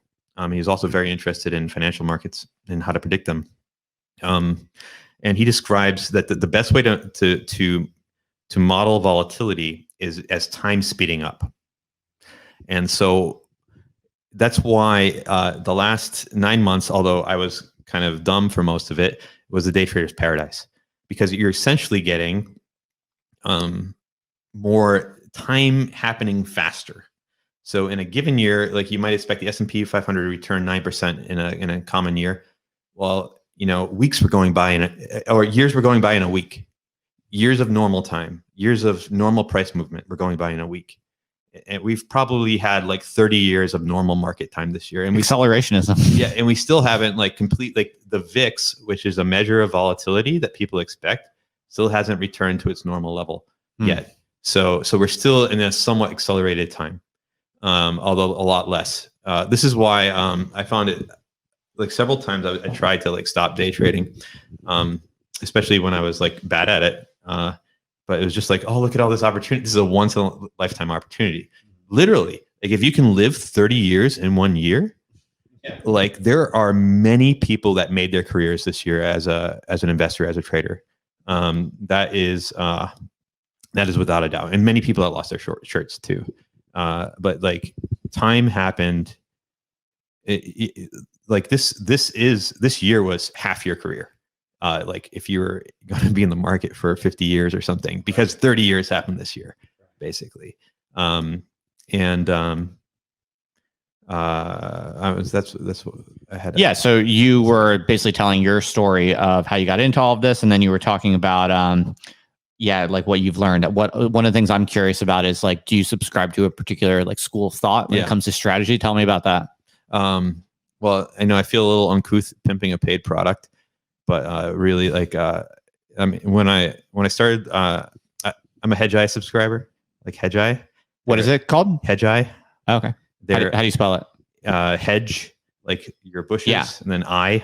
He's also very interested in financial markets and how to predict them. And he describes that the best way to model volatility is as time speeding up. And so that's why the last 9 months, although I was kind of dumb for most of it, was the day trader's paradise, because you're essentially getting more time happening faster. So in a given year, like you might expect the S&P 500 to return 9% in a common year. Well, weeks were going by or years were going by in a week. Years of normal time, years of normal price movement were going by in a week. And we've probably had like 30 years of normal market time this year. And accelerationism. Yeah. And we still haven't like the VIX, which is a measure of volatility that people expect, still hasn't returned to its normal level yet. So we're still in a somewhat accelerated time, although a lot less. This is why I found it like several times I tried to like stop day trading, especially when I was like bad at it. But it was just like, oh, look at all this opportunity. This is a once in a lifetime opportunity. Literally, like if you can live 30 years in 1 year, like there are many people that made their careers this year as an investor, as a trader. That is without a doubt. And many people that lost their shirts too. But like time happened. Like this year was half your career. Like if you were going to be in the market for 50 years or something, because 30 years happened this year, basically. That's what I had. Yeah. So you were basically telling your story of how you got into all of this. And then you were talking about, like what you've learned. One of the things I'm curious about is like, do you subscribe to a particular like school of thought when it comes to strategy? Tell me about that. Well, I know I feel a little uncouth pimping a paid product. But really, like, I mean, when I started, I'm a Hedgeye subscriber, like Hedgeye. What is it called? Hedgeye. Oh, okay. How do you spell it? Hedge, like your bushes, and then I.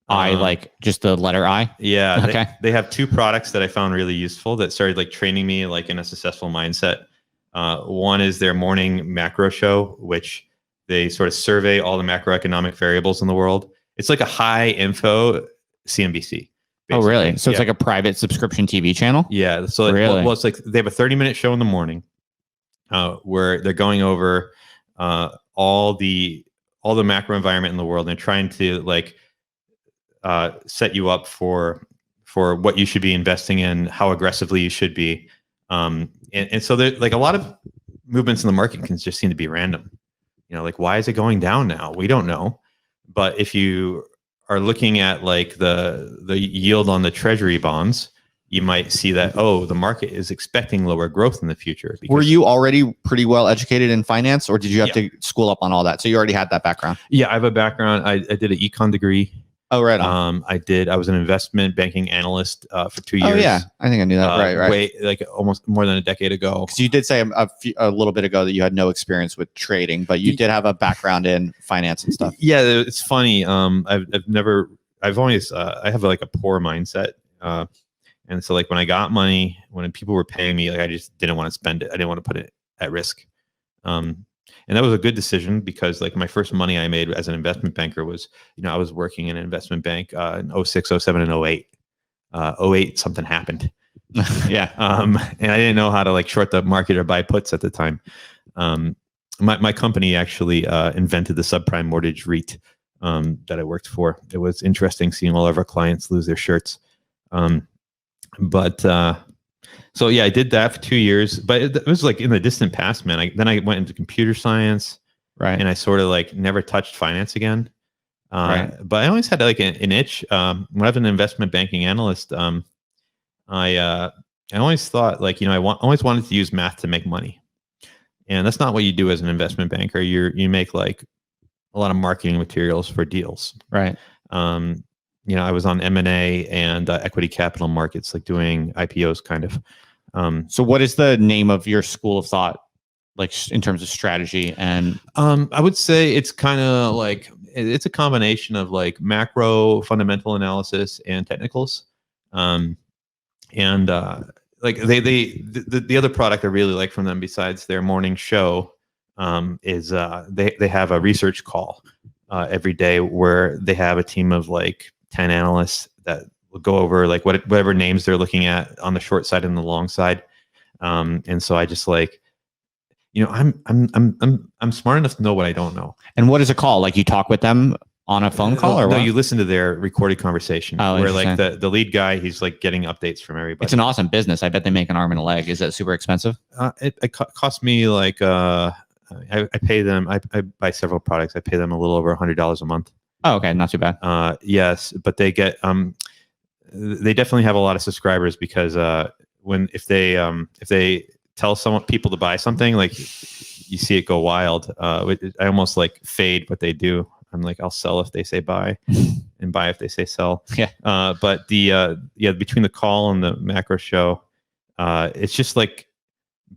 Like just the letter I. Yeah. Okay. They have two products that I found really useful that started like training me like in a successful mindset. One is their morning macro show, which they sort of survey all the macroeconomic variables in the world. It's like a high info CNBC, Oh, really? basically. So it's like a private subscription TV channel? Yeah. So like, Really? well, it's like they have a 30-minute show in the morning where they're going over all the macro environment in the world, and they're trying to like set you up for what you should be investing in, how aggressively you should be. And so there, like a lot of movements in the market can just seem to be random. You know, like why is it going down now? We don't know. But if you are looking at like the yield on the treasury bonds, you might see that, oh, the market is expecting lower growth in the future. Were you already pretty well educated in finance, or did you have to school up on all that? So you already had that background? Yeah, I have a background. I did an econ degree. Oh, right on. I was an investment banking analyst for 2 years. Oh, yeah. I think I knew that. Right. Way, like almost more than a decade ago. Because you did say a little bit ago that you had no experience with trading, but you did have a background in finance and stuff. Yeah, it's funny. I have like a poor mindset. And so like when I got money, when people were paying me, like I just didn't want to spend it. I didn't want to put it at risk. And that was a good decision because like my first money I made as an investment banker was, I was working in an investment bank in 06, 07, and 08. 08, something happened. Yeah. And I didn't know how to like short the market or buy puts at the time. My company actually invented the subprime mortgage REIT that I worked for. It was interesting seeing all of our clients lose their shirts. So yeah, I did that for 2 years, but it was like in the distant past, man. Then I went into computer science, right? And I sort of like never touched finance again. Right. But I always had like an itch. When I was an investment banking analyst, I always thought like I always wanted to use math to make money, and that's not what you do as an investment banker. You make like a lot of marketing materials for deals, right? I was on M&A and equity capital markets, like doing IPOs kind of. So what is the name of your school of thought, like in terms of strategy? And I would say it's kind of like, it's a combination of like macro fundamental analysis and technicals. Like the other product I really like from them besides their morning show is they have a research call every day where they have a team of like 10 analysts that will go over like whatever names they're looking at on the short side and the long side. And so I just like, I'm smart enough to know what I don't know. And what is a call? Like you talk with them on a phone call or no, what? you listen to their recorded conversation where like the lead guy, he's like getting updates from everybody. It's an awesome business. I bet they make an arm and a leg. Is that super expensive? It cost me like, I pay them, I buy several products. I pay them a little over $100 a month. Oh, okay. Not too bad. Yes, but they get, they definitely have a lot of subscribers because if they tell people to buy something, like you see it go wild. I almost like fade what they do. I'm like, I'll sell if they say buy and buy if they say sell. Yeah. But between the call and the macro show, it's just like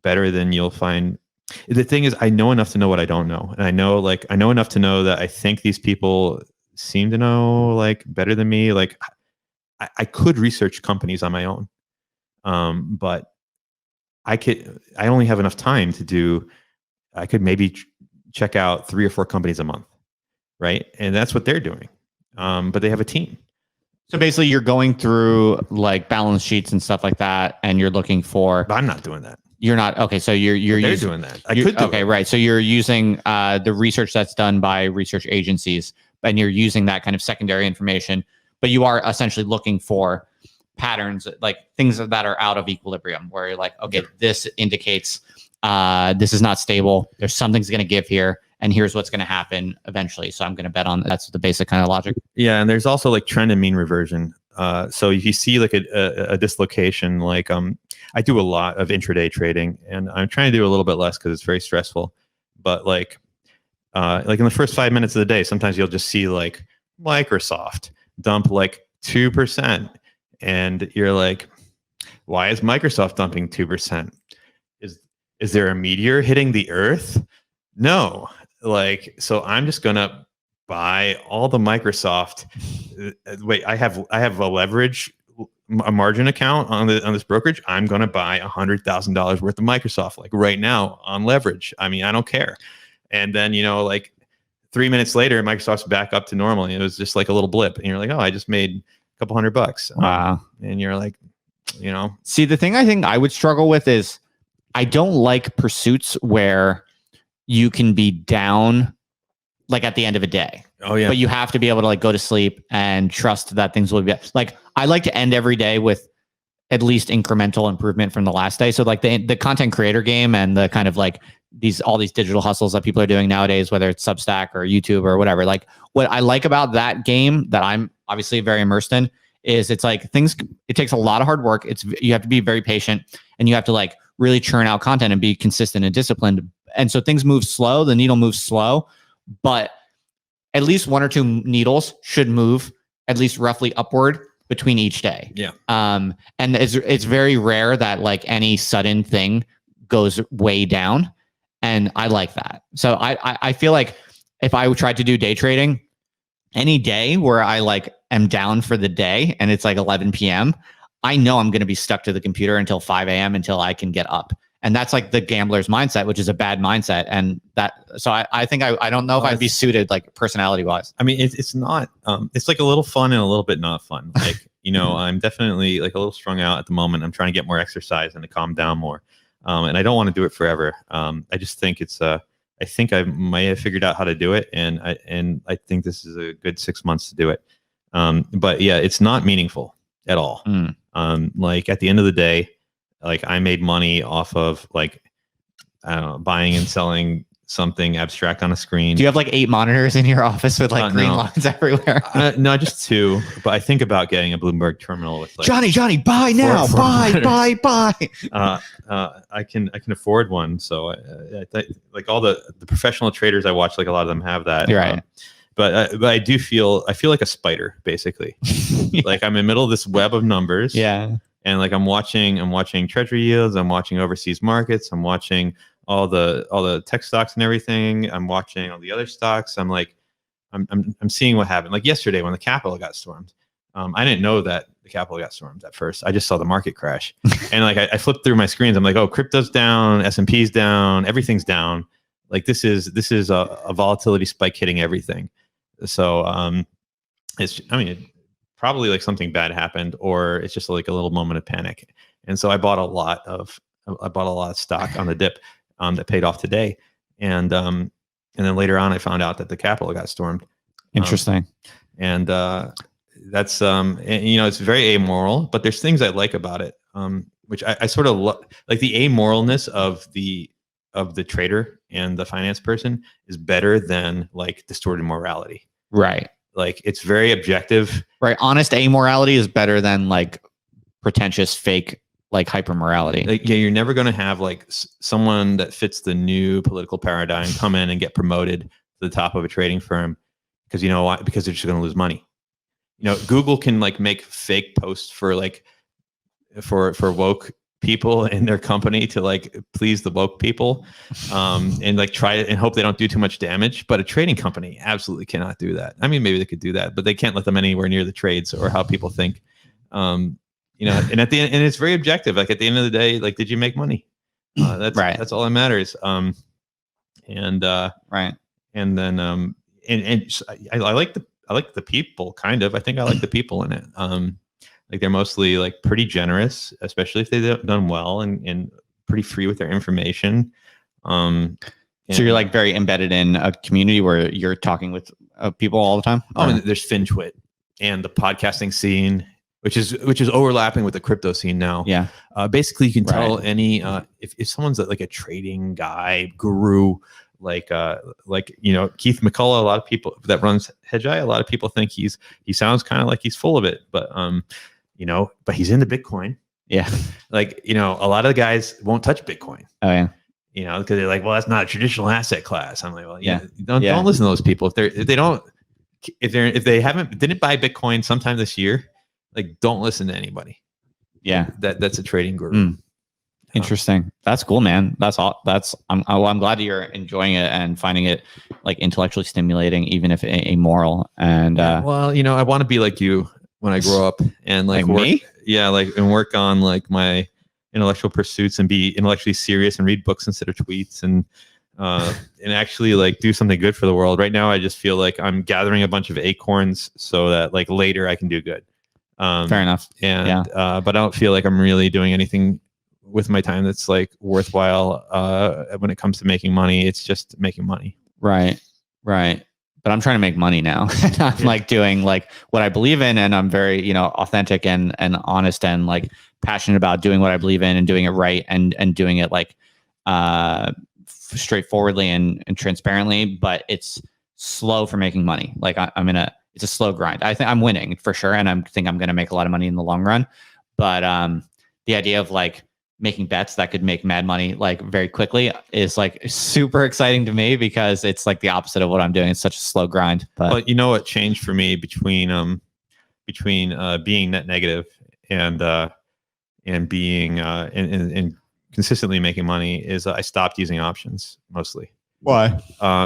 better than you'll find. The thing is, I know enough to know what I don't know. And I know enough to know that I think these people seem to know like better than me. Like I could research companies on my own. But I only have enough time to do, I could maybe check out 3 or 4 companies a month. Right. And that's what they're doing. But they have a team. So basically you're going through like balance sheets and stuff like that. And you're looking for, but I'm not doing that. You're not. Okay. So they're doing that. I could do okay. it. Right. So you're using the research that's done by research agencies, and you're using that kind of secondary information, but you are essentially looking for patterns, like things that are out of equilibrium where you're like, okay, this indicates this is not stable. There's something's going to give here. And here's what's going to happen eventually. So I'm going to bet on that's the basic kind of logic. Yeah. And there's also like trend and mean reversion. So if you see like a dislocation, like I do a lot of intraday trading, and I'm trying to do a little bit less because it's very stressful. But like in the first 5 minutes of the day, sometimes you'll just see like Microsoft dump like 2%, and you're like, why is Microsoft dumping 2%? Is there a meteor hitting the Earth? No. Like, so I'm just gonna buy all the Microsoft. Wait, I have a leverage, a margin account on this brokerage. I'm gonna buy $100,000 worth of Microsoft like right now on leverage. I mean, I don't care. And then like 3 minutes later, Microsoft's back up to normal. And it was just like a little blip, and you're like, oh, I just made couple $100. Wow. And you're like, you know, see, the thing I think I would struggle with is I don't like pursuits where you can be down like at the end of a day. oh yeah, But you have to be able to like go to sleep and trust that things will be like, I like to end every day with at least incremental improvement from the last day. So like the content creator game and the kind of like all these digital hustles that people are doing nowadays, whether it's Substack or YouTube or whatever, like what I like about that game that I'm obviously very immersed in is it's like it takes a lot of hard work. You have to be very patient and you have to like really churn out content and be consistent and disciplined. And so things move slow, the needle moves slow, but at least one or two needles should move at least roughly upward between each day. Yeah. And it's very rare that like any sudden thing goes way down. And I like that. So I feel like if I tried to do day trading, any day where I like am down for the day and it's like 11 p.m., I know I'm going to be stuck to the computer until 5 a.m. until I can get up. And that's like the gambler's mindset, which is a bad mindset. And so I think I don't know if I'd be suited like personality wise. I mean, it's not, it's like a little fun and a little bit not fun. Like, you know, I'm definitely like a little strung out at the moment. I'm trying to get more exercise and to calm down more. And I don't want to do it forever. I just think I think I might have figured out how to do it. And I think this is a good 6 months to do it. But yeah, it's not meaningful at all. Like at the end of the day, like I made money off of like, I don't know, buying and selling something abstract on a screen. Do you have like 8 monitors in your office with like green lines everywhere? No, just 2. But I think about getting a Bloomberg terminal with like Johnny, buy now, buy. I can afford one. So like all the professional traders I watch, like a lot of them have that. You're right. But I feel like a spider basically. Yeah. Like I'm in the middle of this web of numbers. Yeah. And like I'm watching treasury yields. I'm watching overseas markets. I'm watching all the tech stocks and everything. I'm watching all the other stocks. I'm like, I'm seeing what happened. Like yesterday when the Capitol got stormed. I didn't know that the Capitol got stormed at first. I just saw the market crash. And like I flipped through my screens. I'm like, oh, crypto's down, S&P's down, everything's down. Like this is a volatility spike hitting everything. So probably like something bad happened, or it's just like a little moment of panic. And so I bought a lot of stock on the dip that paid off today. And then later on I found out that the Capitol got stormed. Interesting. And that's and, you know, it's very amoral, but there's things I like about it, which I sort of like the amoralness of the trader and the finance person is better than like distorted morality. Right. Like it's very objective. Right. Honest amorality is better than like pretentious fake like hyper morality. Like, yeah, you're never going to have like someone that fits the new political paradigm come in and get promoted to the top of a trading firm because you know why? Because they're just going to lose money. You know, Google can like make fake posts for like for woke people in their company to like please the woke people, and like try it and hope they don't do too much damage. But a trading company absolutely cannot do that. I mean, maybe they could do that, but they can't let them anywhere near the trades or how people think. You know, and at the end, and it's very objective. Like at the end of the day, like, did you make money? That's right. That's all that matters. Right. And then I like the people kind of. I think I like the people in it. Like they're mostly like pretty generous, especially if they've done well and pretty free with their information. So you're like very embedded in a community where you're talking with people all the time. Oh, and there's FinTwit and the podcasting scene, which is overlapping with the crypto scene now. Yeah. Basically, you can tell any if someone's like a trading guy guru, like you know, Keith McCullough. A lot of people that runs Hedgeye. A lot of people think he sounds kind of like he's full of it, but you know, but he's into Bitcoin. Yeah. Like, you know, a lot of the guys won't touch Bitcoin. Oh yeah. You know, because they're like, well, that's not a traditional asset class. I'm like, well, yeah. Don't listen to those people. If they didn't buy Bitcoin sometime this year, like don't listen to anybody. Yeah. That's a trading guru. Interesting. That's cool, man. That's all. I'm glad that you're enjoying it and finding it like intellectually stimulating, even if amoral. And well, you know, I want to be like you when I grow up and like work, me? Yeah, like and work on like my intellectual pursuits and be intellectually serious and read books instead of tweets and actually like do something good for the world. Right now, I just feel like I'm gathering a bunch of acorns so that like later I can do good. Fair enough. And but I don't feel like I'm really doing anything with my time that's like worthwhile when it comes to making money. It's just making money. Right. But I'm trying to make money now. I'm like doing like what I believe in, and I'm very, authentic and honest and like passionate about doing what I believe in and doing it right and doing it like straightforwardly and transparently. But it's slow for making money. Like it's a slow grind. I think I'm winning for sure, and I think I'm going to make a lot of money in the long run. But the idea of like making bets that could make mad money like very quickly is like super exciting to me, because it's like the opposite of what I'm doing. It's such a slow grind. But what changed for me between being net negative and being and consistently making money is I stopped using options mostly. Why?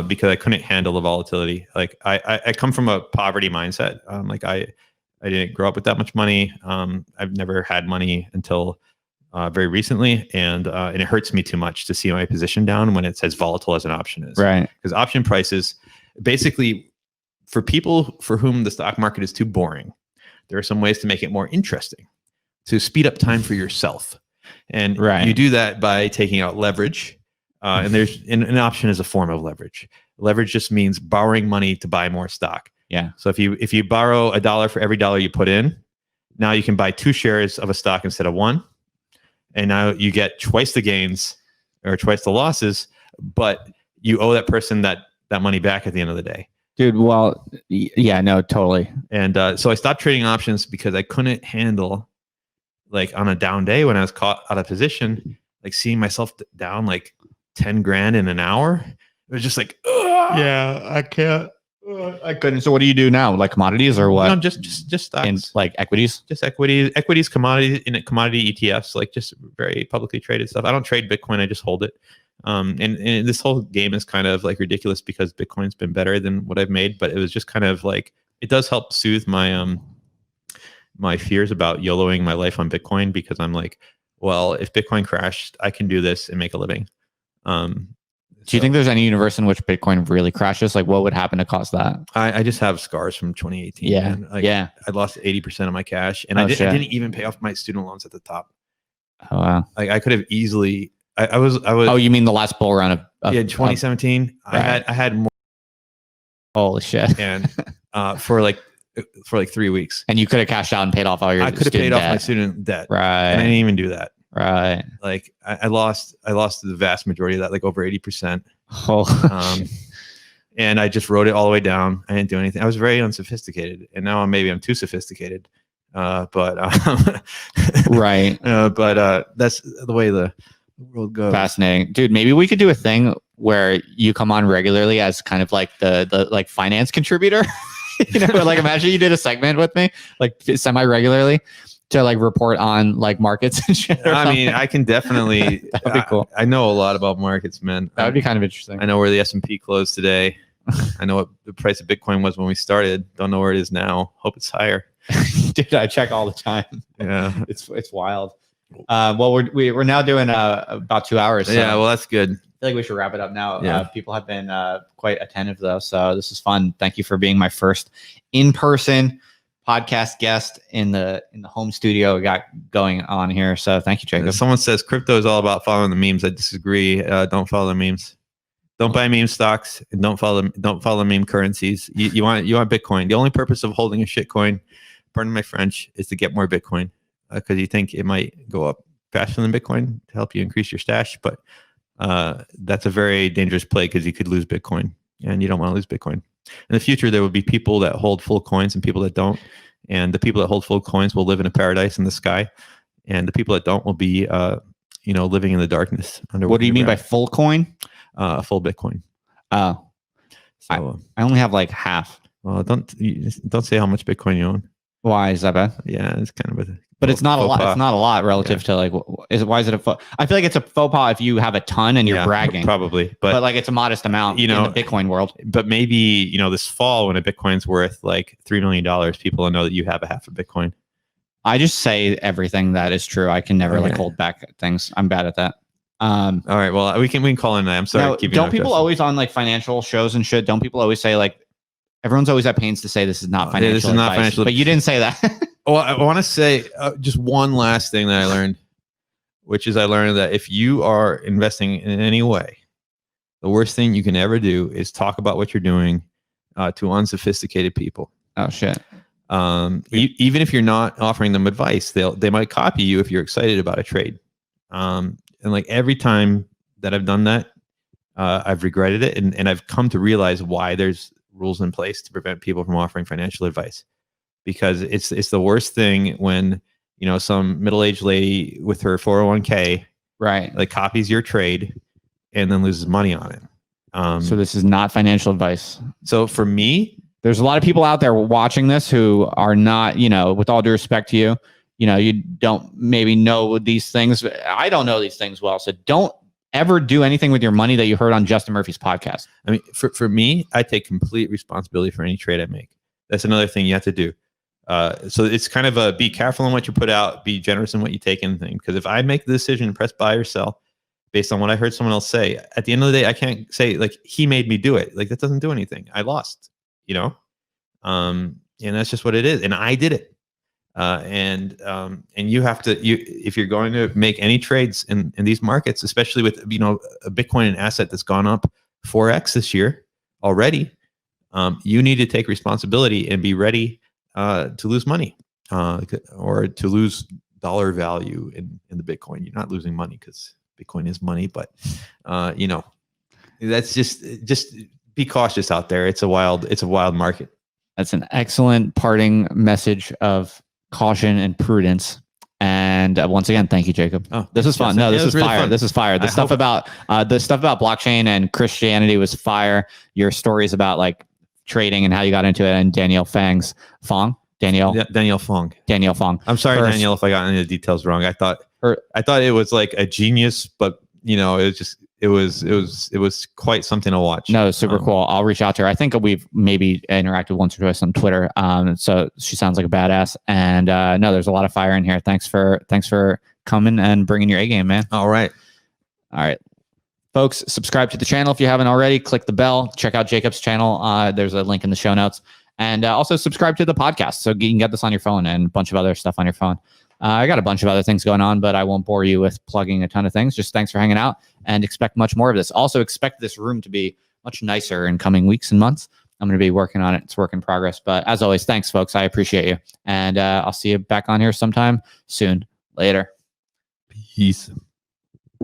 Because I couldn't handle the volatility. Like I come from a poverty mindset. Like I didn't grow up with that much money. I've never had money until very recently, and it hurts me too much to see my position down when it's as volatile as an option is. Right. Because option prices, basically, for people for whom the stock market is too boring, there are some ways to make it more interesting, to speed up time for yourself. And you do that by taking out leverage. And an option is a form of leverage. Leverage just means borrowing money to buy more stock. Yeah. So if you borrow $1 for every dollar you put in, now you can buy 2 shares of a stock instead of 1. And now you get twice the gains or twice the losses, but you owe that person that money back at the end of the day. Dude, well, yeah, no, totally. And so I stopped trading options because I couldn't handle, like on a down day when I was caught out of position, like seeing myself down like 10 grand in an hour. It was just like, ugh. Yeah, I can't. I couldn't. So what do you do now? Like commodities or what? No, just stocks. And like equities? Just equities, commodities, commodity ETFs, like just very publicly traded stuff. I don't trade Bitcoin. I just hold it. And this whole game is kind of like ridiculous because Bitcoin's been better than what I've made, but it was just kind of like, it does help soothe my my fears about YOLOing my life on Bitcoin, because I'm like, well, if Bitcoin crashed, I can do this and make a living. Do you think there's any universe in which Bitcoin really crashes? Like, what would happen to cause that? I just have scars from 2018. Yeah. Like, I lost 80% of my cash, and I didn't even pay off my student loans at the top. Oh, wow. Like I could have easily, I was. Oh, you mean the last bull run of 2017? Right. I had more. Holy shit. And for like 3 weeks. And you could have cashed out and paid off all your I could have paid off my student debt. Right. And I didn't even do that. Right. Like I lost the vast majority of that, like over 80%. Oh. And I just wrote it all the way down. I didn't do anything. I was very unsophisticated, and now I'm too sophisticated. But right. But that's the way the world goes. Fascinating, dude. Maybe we could do a thing where you come on regularly as kind of like the like finance contributor. Like imagine you did a segment with me, like semi-regularly, to like report on like markets and shit. I mean, I can definitely. That'd be cool. I know a lot about markets, man. That would be kind of interesting. I know where the S&P closed today. I know what the price of Bitcoin was when we started. Don't know where it is now. Hope it's higher. Dude, I check all the time. Yeah, it's wild. Well, we're now doing about 2 hours. So yeah, well, that's good. I feel like we should wrap it up now. Yeah. People have been quite attentive though, so this is fun. Thank you for being my first in-person podcast guest in the home studio we got going on here. So thank you, Jacob. Someone says crypto is all about following the memes. I disagree. Don't follow the memes. Don't buy meme stocks, and don't follow meme currencies. You want Bitcoin. The only purpose of holding a shit coin, pardon my French, is to get more Bitcoin, because you think it might go up faster than Bitcoin to help you increase your stash. But that's a very dangerous play, because you could lose Bitcoin, and you don't want to lose Bitcoin. In the future, there will be people that hold full coins and people that don't. And the people that hold full coins will live in a paradise in the sky. And the people that don't will be, living in the darkness. What do you mean by full coin? Full Bitcoin. Oh, so, I only have like half. Well, don't say how much Bitcoin you own. Why is that bad? Yeah, it's kind of but it's not a lot. It's not a lot relative to like. Why is it a faux? I feel like it's a faux pas if you have a ton and you're bragging. Probably, but like it's a modest amount. In the Bitcoin world. But maybe this fall, when a Bitcoin's worth like $3 million, people will know that you have a half a Bitcoin. I just say everything that is true. I can never like hold back things. I'm bad at that. All right. Well, we can call in that. I'm sorry. Now, don't people always on like financial shows and shit? Don't people always say like, everyone's always at pains to say this is not financial advice, but you didn't say that. Oh, I want to say just one last thing that I learned, which is I learned that if you are investing in any way, the worst thing you can ever do is talk about what you're doing to unsophisticated people. Oh shit. Even if you're not offering them advice, they might copy you if you're excited about a trade. And like every time that I've done that, I've regretted it, and I've come to realize why there's rules in place to prevent people from offering financial advice. Because it's the worst thing when some middle-aged lady with her 401k right like copies your trade and then loses money on it. So this is not financial advice. So for me, there's a lot of people out there watching this who are not, with all due respect to you, you don't maybe know these things. I don't know these things well. So don't ever do anything with your money that you heard on Justin Murphy's podcast. I mean, for me, I take complete responsibility for any trade I make. That's another thing you have to do. So it's kind of be careful in what you put out, be generous in what you take in thing. Because if I make the decision, press buy or sell based on what I heard someone else say, at the end of the day, I can't say like he made me do it. Like that doesn't do anything. I lost, and that's just what it is. And I did it. And you have to, if you're going to make any trades in these markets, especially with, a Bitcoin, an asset that's gone up 4x this year already, you need to take responsibility and be ready to lose money or to lose dollar value in the Bitcoin. You're not losing money because Bitcoin is money, but that's just be cautious out there. It's a wild market. That's an excellent parting message of caution and prudence. And once again, thank you, Jacob. Oh, this is fun. No, this is fire. This is fire. The stuff about blockchain and Christianity was fire. Your stories about like trading and how you got into it, and Danielle Fong. Danielle Fong. I'm sorry, Danielle, if I got any of the details wrong. I thought it was like a genius, but it was quite something to watch. No, super cool. I'll reach out to her. I think we've maybe interacted once or twice on Twitter. So she sounds like a badass. And no, there's a lot of fire in here. Thanks for coming and bringing your A game, man. All right. Folks, subscribe to the channel if you haven't already. Click the bell. Check out Jacob's channel. There's a link in the show notes. And also subscribe to the podcast so you can get this on your phone and a bunch of other stuff on your phone. I got a bunch of other things going on, but I won't bore you with plugging a ton of things. Just thanks for hanging out and expect much more of this. Also expect this room to be much nicer in coming weeks and months. I'm going to be working on it. It's work in progress. But as always, thanks, folks. I appreciate you. And I'll see you back on here sometime soon. Later. Peace.